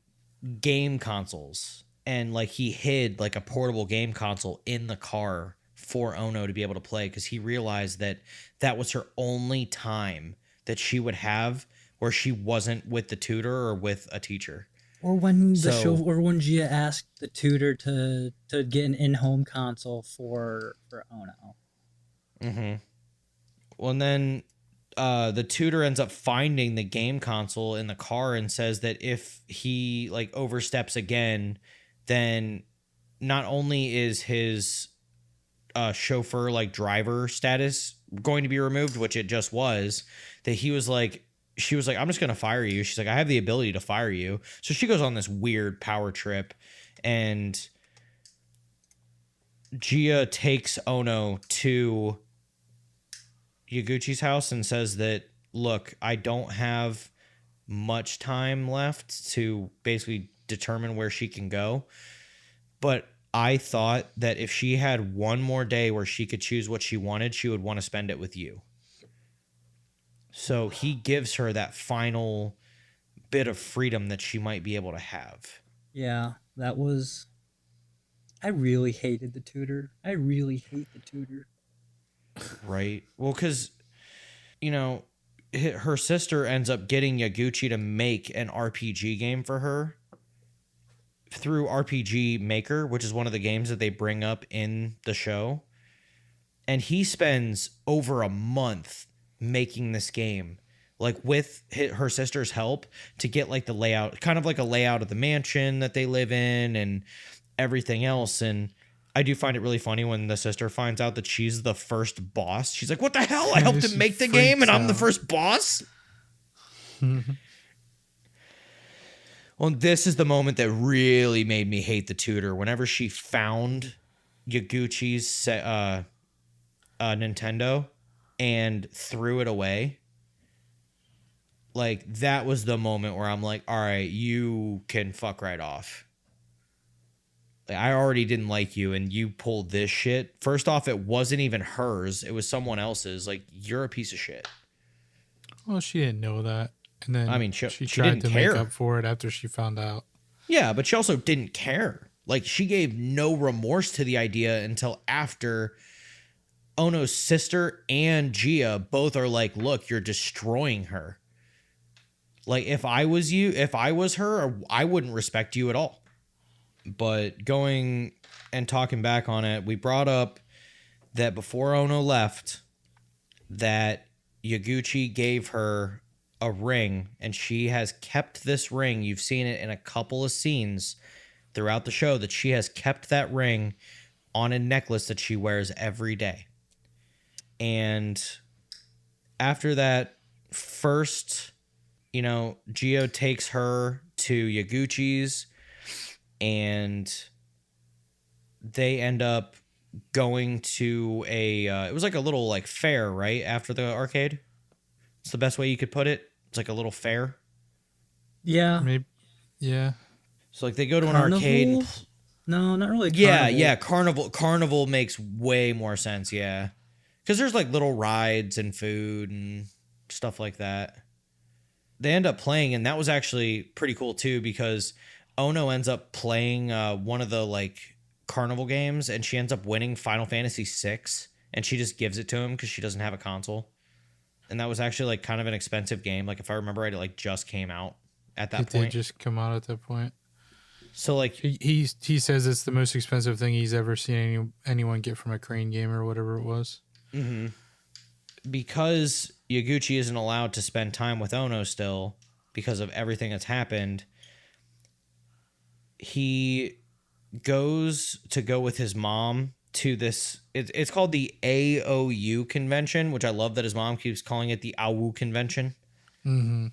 game consoles, and like he hid like a portable game console in the car for Ono to be able to play, because he realized that that was her only time that she would have where she wasn't with the tutor or with a teacher. Or when the So- show, or when Gia asked the tutor to get an in-home console for Ono. Mm-hmm. Well, and then the tutor ends up finding the game console in the car and says that if he like oversteps again, then not only is his chauffeur, like driver status going to be removed, which it just was, that he was like, she was like, I'm just going to fire you. She's like, I have the ability to fire you. So she goes on this weird power trip, and Gia takes Ono to Yaguchi's house and says that, look, I don't have much time left to basically determine where she can go. But I thought that if she had one more day where she could choose what she wanted, she would want to spend it with you. So he gives her that final bit of freedom that she might be able to have. Yeah, that was. I really hated the tutor. I really hate the tutor. Right? Well, because, you know, her sister ends up getting Yaguchi to make an RPG game for her through RPG Maker, which is one of the games that they bring up in the show. And he spends over a month making this game, like with her sister's help, to get like the layout, kind of like a layout of the mansion that they live in and everything else. And I do find it really funny when the sister finds out that she's the first boss. She's like, what the hell? I helped him make the game and I'm the first boss? Well, this is the moment that really made me hate the tutor. Whenever she found Yaguchi's Nintendo and threw it away, like, that was the moment where I'm like, all right, you can fuck right off. Like, I already didn't like you, and you pulled this shit. First off, it wasn't even hers. It was someone else's. Like, you're a piece of shit. Well, she didn't know that. And then I mean, she she tried didn't to care. make up for it after she found out. Yeah, but she also didn't care. Like, she gave no remorse to the idea until after Ono's sister and Gia both are like, look, you're destroying her. Like, if I was her, I wouldn't respect you at all. But going and talking back on it, we brought up that before Ono left, that Yaguchi gave her a ring, and she has kept this ring. You've seen it in a couple of scenes throughout the show, that she has kept that ring on a necklace that she wears every day. And after that first, you know, Gio takes her to Yaguchi's, and they end up going to a it was like a little like fair, right, after the arcade. It's the best way you could put it. It's like a little fair. Yeah. Maybe, yeah. So like they go to an Carnival? arcade. No, not really. Yeah, Carnival. Carnival makes way more sense, yeah. Because there's like little rides and food and stuff like that. They end up playing, and that was actually pretty cool too, because Ono ends up playing one of the like carnival games, and she ends up winning Final Fantasy VI, and she just gives it to him because she doesn't have a console. And that was actually like kind of an expensive game. Like if I remember right, it like just came out at that point. It did just come out at that point. So like he says it's the most expensive thing he's ever seen anyone get from a crane game or whatever it was. Mm-hmm. Because Yaguchi isn't allowed to spend time with Ono still because of everything that's happened, he goes with his mom to this. It's called the AOU convention, which I love that his mom keeps calling it the AOU convention. Mm-hmm.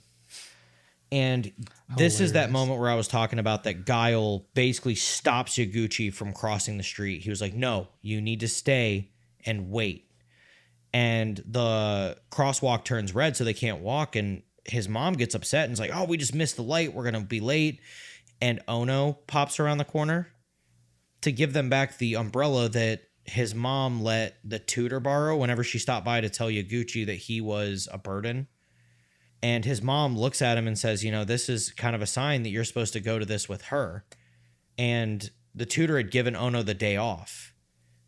And this is that moment where I was talking about that Guile basically stops Yaguchi from crossing the street. He was like, no, you need to stay and wait. And the crosswalk turns red, so they can't walk. And his mom gets upset and is like, oh, we just missed the light. We're going to be late. And Ono pops around the corner to give them back the umbrella that his mom let the tutor borrow whenever she stopped by to tell Yaguchi that he was a burden. And his mom looks at him and says, you know, this is kind of a sign that you're supposed to go to this with her. And the tutor had given Ono the day off.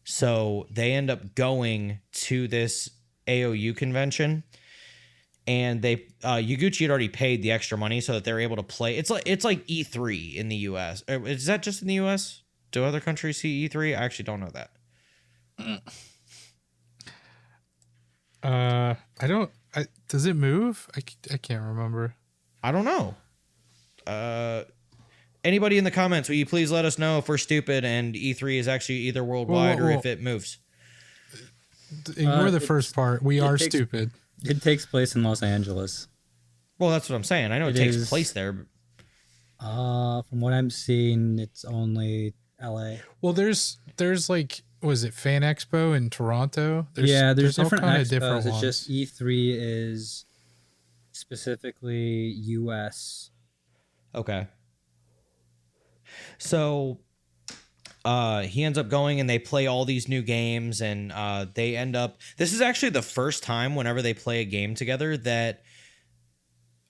So they end up going to this AOU convention. And they Yaguchi had already paid the extra money so that they're able to play. It's like E3 in the US. Is that just in the US? Do other countries see E3? I actually don't know that. I don't. Does it move? I can't remember. I don't know. Anybody in the comments, will you please let us know if we're stupid and E3 is actually either worldwide or if it moves? Ignore the first It's part. We it are takes stupid. it takes place in Los Angeles. Well, that's what I'm saying. I know it It takes is place there. But from what I'm seeing, it's only LA. Well, there's like, was it Fan Expo in Toronto? Yeah, there's all different kind of expos. different It's ones. just E3 is specifically US. okay. So he ends up going and they play all these new games and they end up this is actually the first time whenever they play a game together that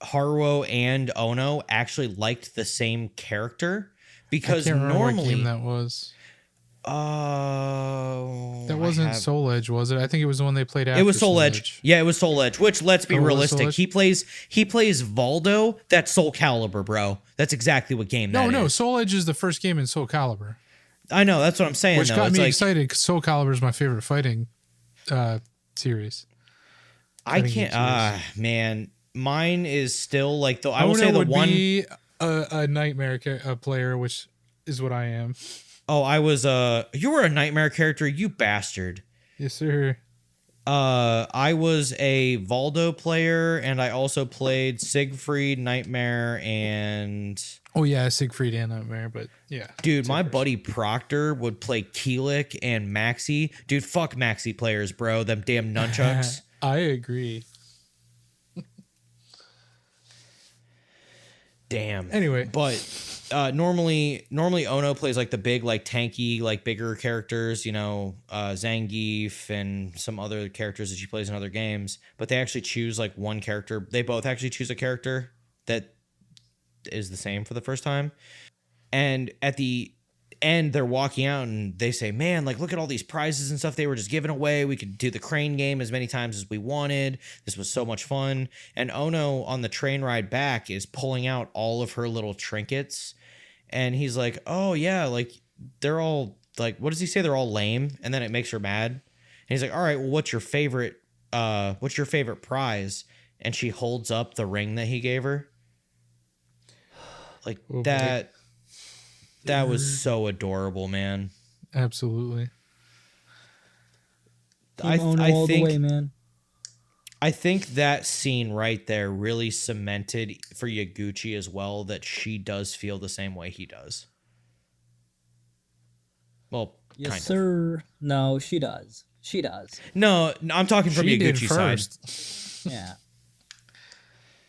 Haruo and Ono actually liked the same character I because can't remember what game normally that was. That I wasn't have Soul Edge, was it? I think it was the one they played after. it was Soul Edge. Yeah, it was Soul Edge, which let's be Oh, it was Soul realistic. Edge? He plays Valdo. That's Soul Calibur, bro. That's exactly what game that No, is. Soul Edge is the first game in Soul Calibur, I know, that's what I'm saying which though. got It's me like excited because Soul Calibur is my favorite fighting series. I fighting can't game series. man. Mine is still like the I will Ono say the would one be a nightmare player, which is what I am. oh, you were a nightmare character, you bastard. Yes, sir. I was a Valdo player and I also played Siegfried, Nightmare, and Oh yeah, Siegfried and Nightmare, but yeah. dude, my buddy Proctor would play Keelik and Maxi. Dude, fuck Maxi players, bro. Them damn nunchucks. I agree. Damn. Anyway. But normally Ono plays like the big, like tanky, like bigger characters, you know, Zangief and some other characters that she plays in other games. But they actually choose like one character. They both actually choose a character that is the same for the first time. And at the end, they're walking out and they say, man, like, look at all these prizes and stuff they were just giving away. We could do the crane game as many times as we wanted. This was so much fun. And Ono on the train ride back is pulling out all of her little trinkets. And he's like, oh, yeah, like, they're all, like, what does he say? They're all lame. And then it makes her mad. And he's like, all right, well, what's your favorite prize? And she holds up the ring that he gave her. Like, Oh, that was so adorable, man. Absolutely. I all the way, think man. I think that scene right there really cemented for Yaguchi as well that she does feel the same way he does. Well, Yes, kind of. sir. No, she does. She does. No, I'm talking from She did Yaguchi's side. first. Yeah.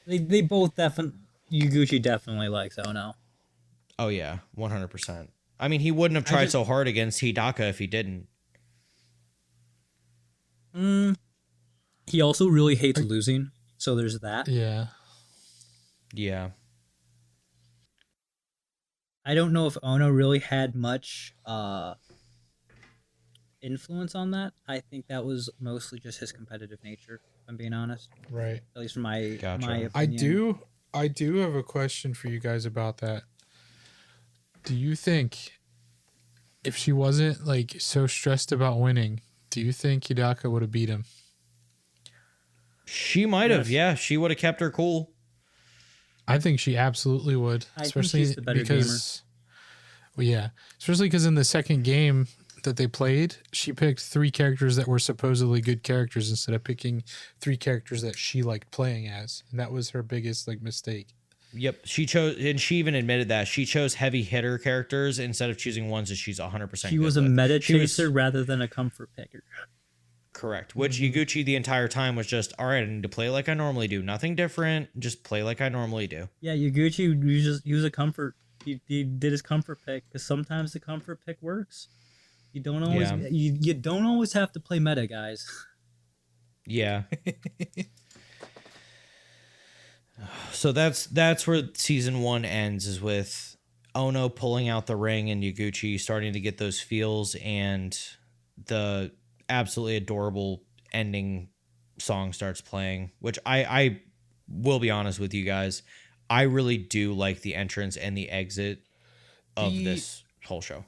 They both definitely. Yuguchi definitely likes Ono. Oh yeah, 100%. I mean, he wouldn't have tried so hard against Hidaka if he didn't. He also really hates losing, so there's that. Yeah. Yeah. I don't know if Ono really had much influence on that. I think that was mostly just his competitive nature, if I'm being honest. Right. At least from my Gotcha. my opinion. I do have a question for you guys about that. Do you think if she wasn't like so stressed about winning, do you think Hidaka would have beat him? She might have. Yeah, she would have kept her cool. I think she absolutely would, I think especially she's the better because well, yeah, especially because in the second game that they played, she picked 3 characters that were supposedly good characters instead of picking 3 characters that she liked playing as, and that was her biggest like mistake. Yep, she chose, and she even admitted that she chose heavy hitter characters instead of choosing ones that she's 100%. She was a meta chaser rather than a comfort picker. Correct. Which Yaguchi the entire time was just, all right, I need to play like I normally do. Nothing different. Just play like I normally do. Yeah, Yuguchi use a comfort. He did his comfort pick because sometimes the comfort pick works. You don't always you don't always have to play meta, guys. Yeah. So that's where season 1 ends, is with Ono pulling out the ring and Yaguchi starting to get those feels, and the absolutely adorable ending song starts playing, which I will be honest with you guys, I really do like the entrance and the exit of this whole show.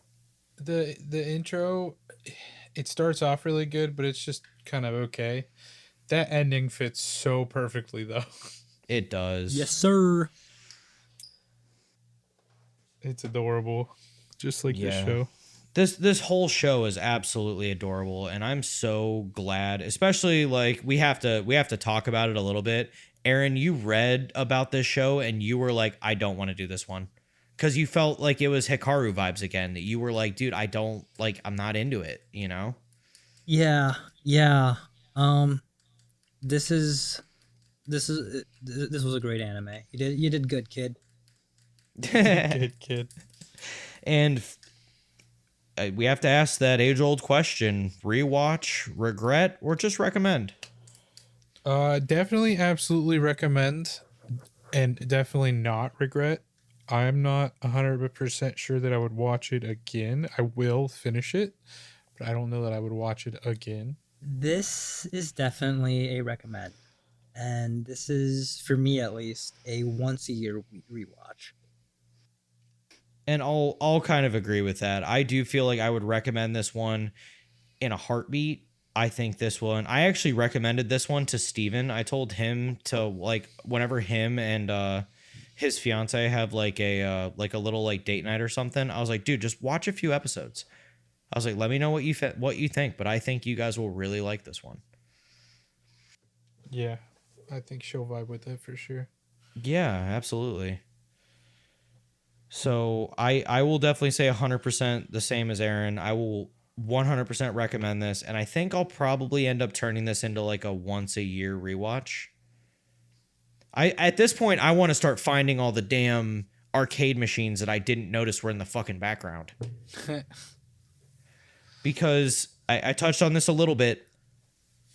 The intro, it starts off really good, but it's just kind of okay. That ending fits so perfectly though. It does. Yes, sir. It's adorable, just like the show. This whole show is absolutely adorable, and I'm so glad, especially like we have to talk about it a little bit. Aaron, you read about this show and you were like, I don't want to do this one. Cause you felt like it was Hikaru vibes again. That you were like, dude, I don't like I'm not into it, you know? Yeah, yeah. Um, this is this was a great anime. You did good, kid. Good kid. And we have to ask that age old question: rewatch, regret, or just recommend? Definitely, absolutely recommend, and definitely not regret. I'm not 100% sure that I would watch it again. I will finish it, but I don't know that I would watch it again. This is definitely a recommend, and this is for me at least a once a year rewatch. And I'll kind of agree with that. I do feel like I would recommend this one in a heartbeat. I think this one, I actually recommended this one to Steven. I told him to like whenever him and his fiance have like a little like date night or something. I was like, dude, just watch a few episodes. I was like, let me know what you think, but I think you guys will really like this one. Yeah, I think she'll vibe with it for sure. Yeah, absolutely. So I will definitely say 100% the same as Aaron. I will 100% recommend this, and I think I'll probably end up turning this into like a once a year rewatch. I at this point I want to start finding all the damn arcade machines that I didn't notice were in the fucking background. Because I touched on this a little bit.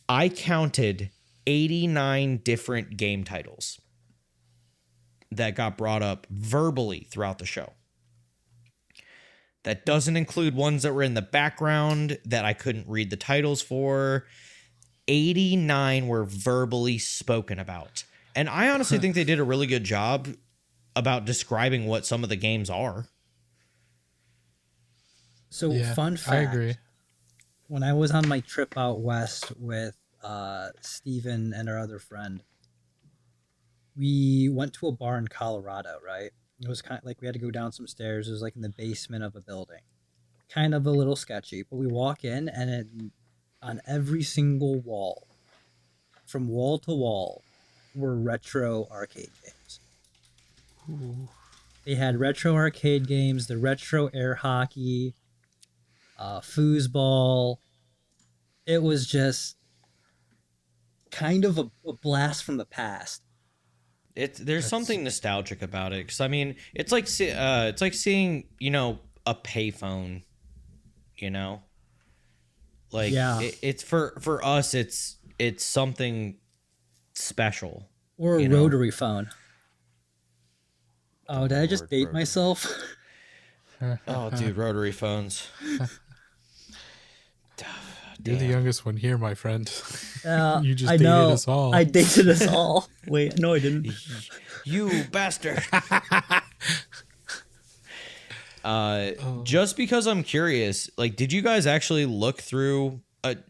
I counted 89 different game titles that got brought up verbally throughout the show. That doesn't include ones that were in the background that I couldn't read the titles for. 89 were verbally spoken about. And I honestly think they did a really good job about describing what some of the games are. So, Yeah, fun I fact: agree. when I was on my trip out west with Steven and our other friend, we went to a bar in Colorado, right? It was kind of like we had to go down some stairs. It was like in the basement of a building. Kind of a little sketchy, but we walk in and on every single wall, from wall to wall, were retro arcade games. Ooh. They had retro arcade games, the retro air hockey, foosball. It was just kind of a blast from the past. There's That's something nostalgic about it because I mean it's like seeing a payphone, you know, like Yeah. it's for us it's something special, Or a you know. rotary phone. Oh, did I just Lord, date myself? oh, dude, rotary phones. You're the Damn. youngest one here, my friend. You just I dated know. us all. I dated us all. Wait, no, I didn't. You bastard. Oh. Just because I'm curious, like, did you guys actually look through?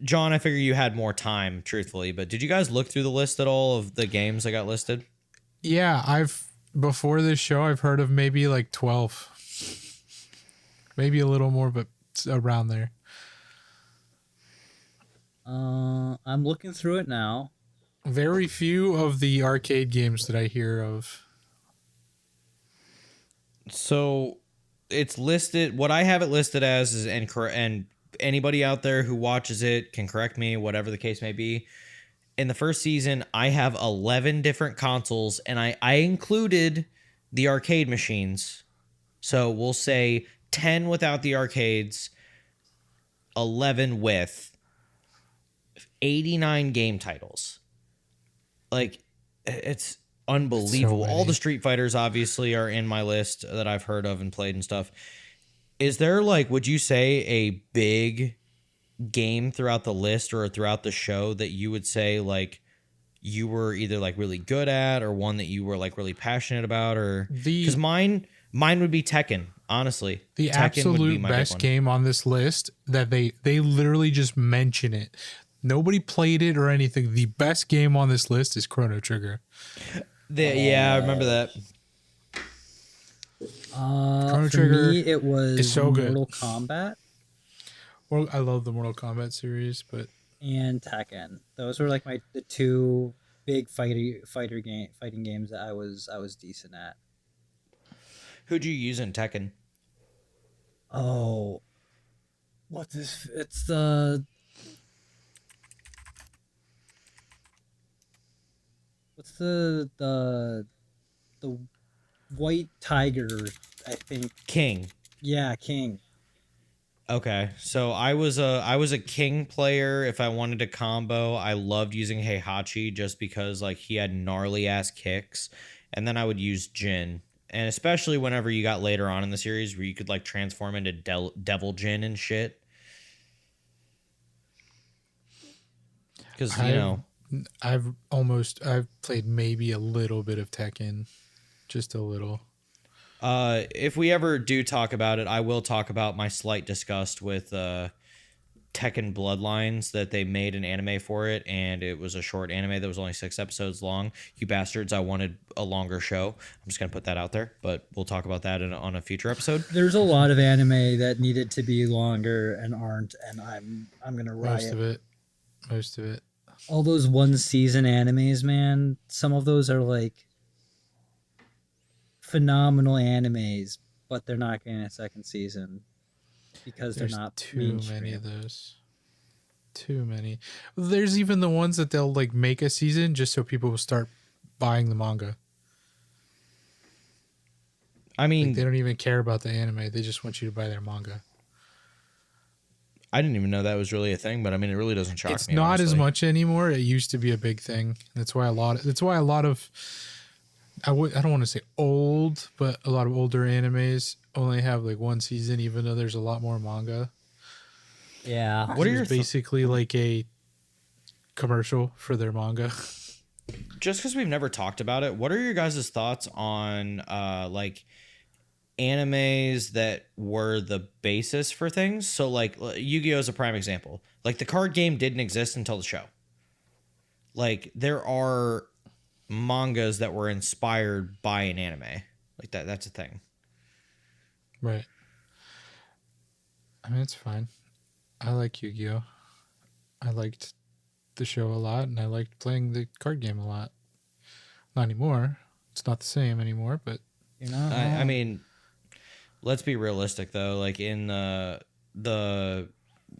John, I figure you had more time, truthfully, but did you guys look through the list at all of the games that got listed? Yeah, before this show, I've heard of maybe like 12, maybe a little more, but it's around there. I'm looking through it now. Very few of the arcade games that I hear of. So it's listed. What I have it listed as is incorrect, and anybody out there who watches it can correct me, whatever the case may be. In the first season, I have 11 different consoles, and I included the arcade machines. So we'll say 10 without the arcades, 11 with 89 game titles. Like, it's unbelievable. All many. the Street Fighters obviously are in my list that I've heard of and played and stuff. Is there, like, would you say a big game throughout the list or throughout the show that you would say, like, you were either, like, really good at or one that you were, like, really passionate about? Or because mine would be Tekken, honestly. The Tekken would be absolute my big best one. game on this list that they literally just mention it. Nobody played it or anything. The best game on this list is Chrono Trigger. Yeah, I remember that. Chrono For Trigger me, it was is so good. Mortal Kombat. I love the Mortal Kombat series, but and Tekken. Those were like the two big fighting games that I was decent at. Who'd you use in Tekken? Oh, what's this? It's the white tiger. I think. King. Yeah, King. Okay, so I was a King player. If I wanted to combo, I loved using Heihachi just because like he had gnarly ass kicks, and then I would use Jin, and especially whenever you got later on in the series where you could like transform into Devil Jin and shit. Because I've played maybe a little bit of Tekken, just a little. If we ever do talk about it, I will talk about my slight disgust with Tekken Bloodlines that they made an anime for it, and it was a short anime that was only 6 episodes long. You bastards, I wanted a longer show. I'm just gonna put that out there, but we'll talk about that on a future episode. There's a lot of anime that needed to be longer and aren't, and I'm gonna riot. Most of it. All those one season animes, man. Some of those are like phenomenal animes, but they're not getting a second season because There's they're not too mainstream. many of those. Too many. There's even the ones that they'll like make a season just so people will start buying the manga. I mean, Like, they don't even care about the anime. They just want you to buy their manga. I didn't even know that was really a thing, but I mean, it really doesn't shock me. It's not as honestly. much anymore. It used to be a big thing. That's why a lot of I don't want to say old, but a lot of older animes only have like one season, even though there's a lot more manga. Yeah. What are your basically like a commercial for their manga? Just because we've never talked about it, what are your guys' thoughts on like animes that were the basis for things? So like Yu-Gi-Oh is a prime example. Like the card game didn't exist until the show. Like there are mangas that were inspired by an anime. Like that's a thing. Right. I mean, it's fine. I like Yu-Gi-Oh. I liked the show a lot, and I liked playing the card game a lot. Not anymore. It's not the same anymore, but You know. I mean, let's be realistic though. Like in the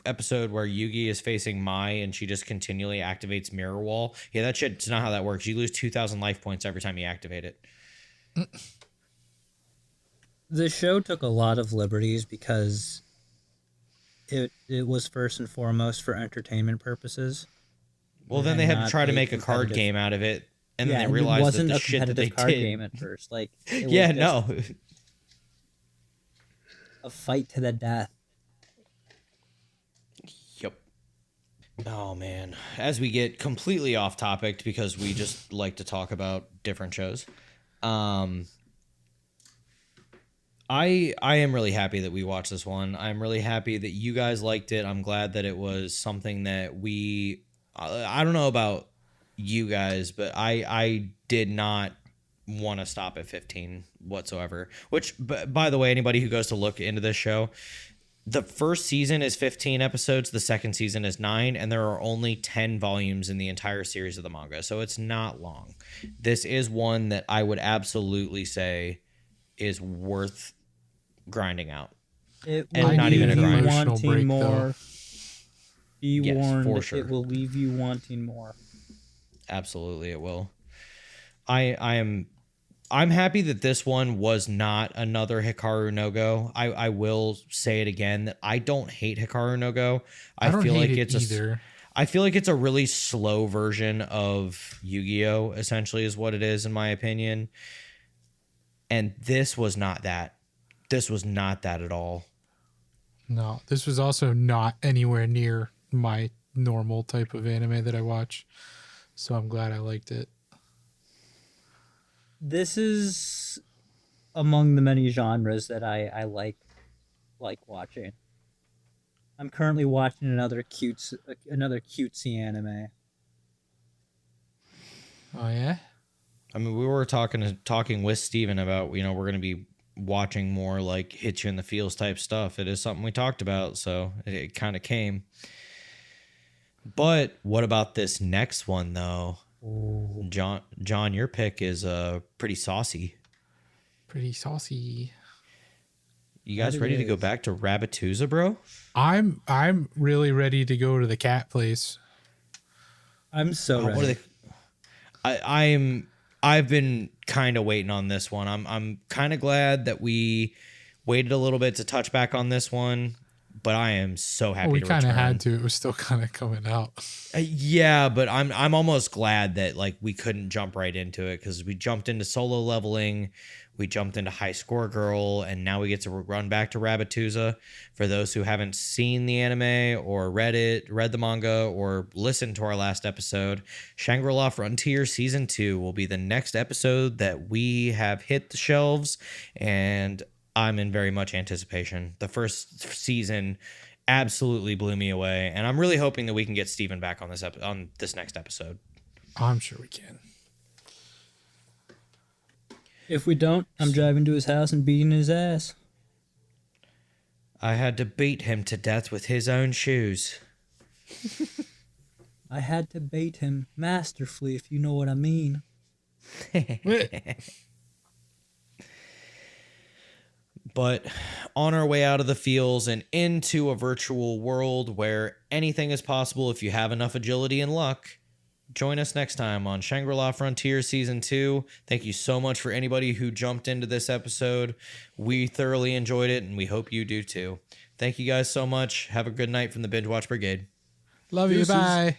episode where Yugi is facing Mai and she just continually activates Mirror Wall. Yeah, that shit's not how that works. You lose 2,000 life points every time you activate it. The show took a lot of liberties because it was first and foremost for entertainment purposes. Well, then And they had to not try to a make a card competitive- game out of it, and then Yeah, they it realized that wasn't the a shit that they competitive card did. game at first. Like, it was Yeah, just no. a fight to the death. Yep. Oh man, as we get completely off topic because we just like to talk about different shows. I am really happy that we watched this one. I'm really happy that you guys liked it. I'm glad that it was something that we I don't know about you guys, but I did not want to stop at 15 whatsoever. Which by the way, anybody who goes to look into this show, the first season is 15 episodes, the second season is 9, and there are only 10 volumes in the entire series of the manga. So it's not long. This is one that I would absolutely say is worth grinding out. It And will not leave even a you grind. Emotional wanting break, more. though. Be Yes, warned, for sure. it will leave you wanting more. Absolutely it will. I'm happy that this one was not another Hikaru no Go. I will say it again that I don't hate Hikaru no Go. I don't feel hate like it it's either. I feel like it's a really slow version of Yu-Gi-Oh! Essentially is what it is in my opinion. And this was not that. This was not that at all. No, this was also not anywhere near my normal type of anime that I watch. So I'm glad I liked it. This is among the many genres that I like watching. I'm currently watching another cutesy anime. Oh, yeah? I mean, we were talking with Steven about, we're going to be watching more like hit you in the feels type stuff. It is something we talked about, so it kind of came. But what about this next one though? Oh, John, your pick is pretty saucy. Pretty saucy. You guys ready to go back to Rabbituza, bro? I'm really ready to go to the cat place. I'm so ready. What are they? I've been kind of waiting on this one. I'm kind of glad that we waited a little bit to touch back on this one, but I am so happy We to kind of return. had to. It was still kind of coming out. Yeah, but I'm almost glad that like we couldn't jump right into it because we jumped into solo leveling, we jumped into High Score Girl, and now we get to run back to Rabbituza. For those who haven't seen the anime or read the manga, or listened to our last episode, Shangri-La Frontier Season 2 will be the next episode that we have hit the shelves, and I'm in very much anticipation. The first season absolutely blew me away, and I'm really hoping that we can get Steven back on this next episode. I'm sure we can. If we don't, I'm driving to his house and beating his ass. I had to beat him to death with his own shoes. I had to bait him masterfully, if you know what I mean. But on our way out of the fields and into a virtual world where anything is possible if you have enough agility and luck, join us next time on Shangri-La Frontier Season 2. Thank you so much for anybody who jumped into this episode. We thoroughly enjoyed it, and we hope you do too. Thank you guys so much. Have a good night from the Binge Watch Brigade. Love you. Bye.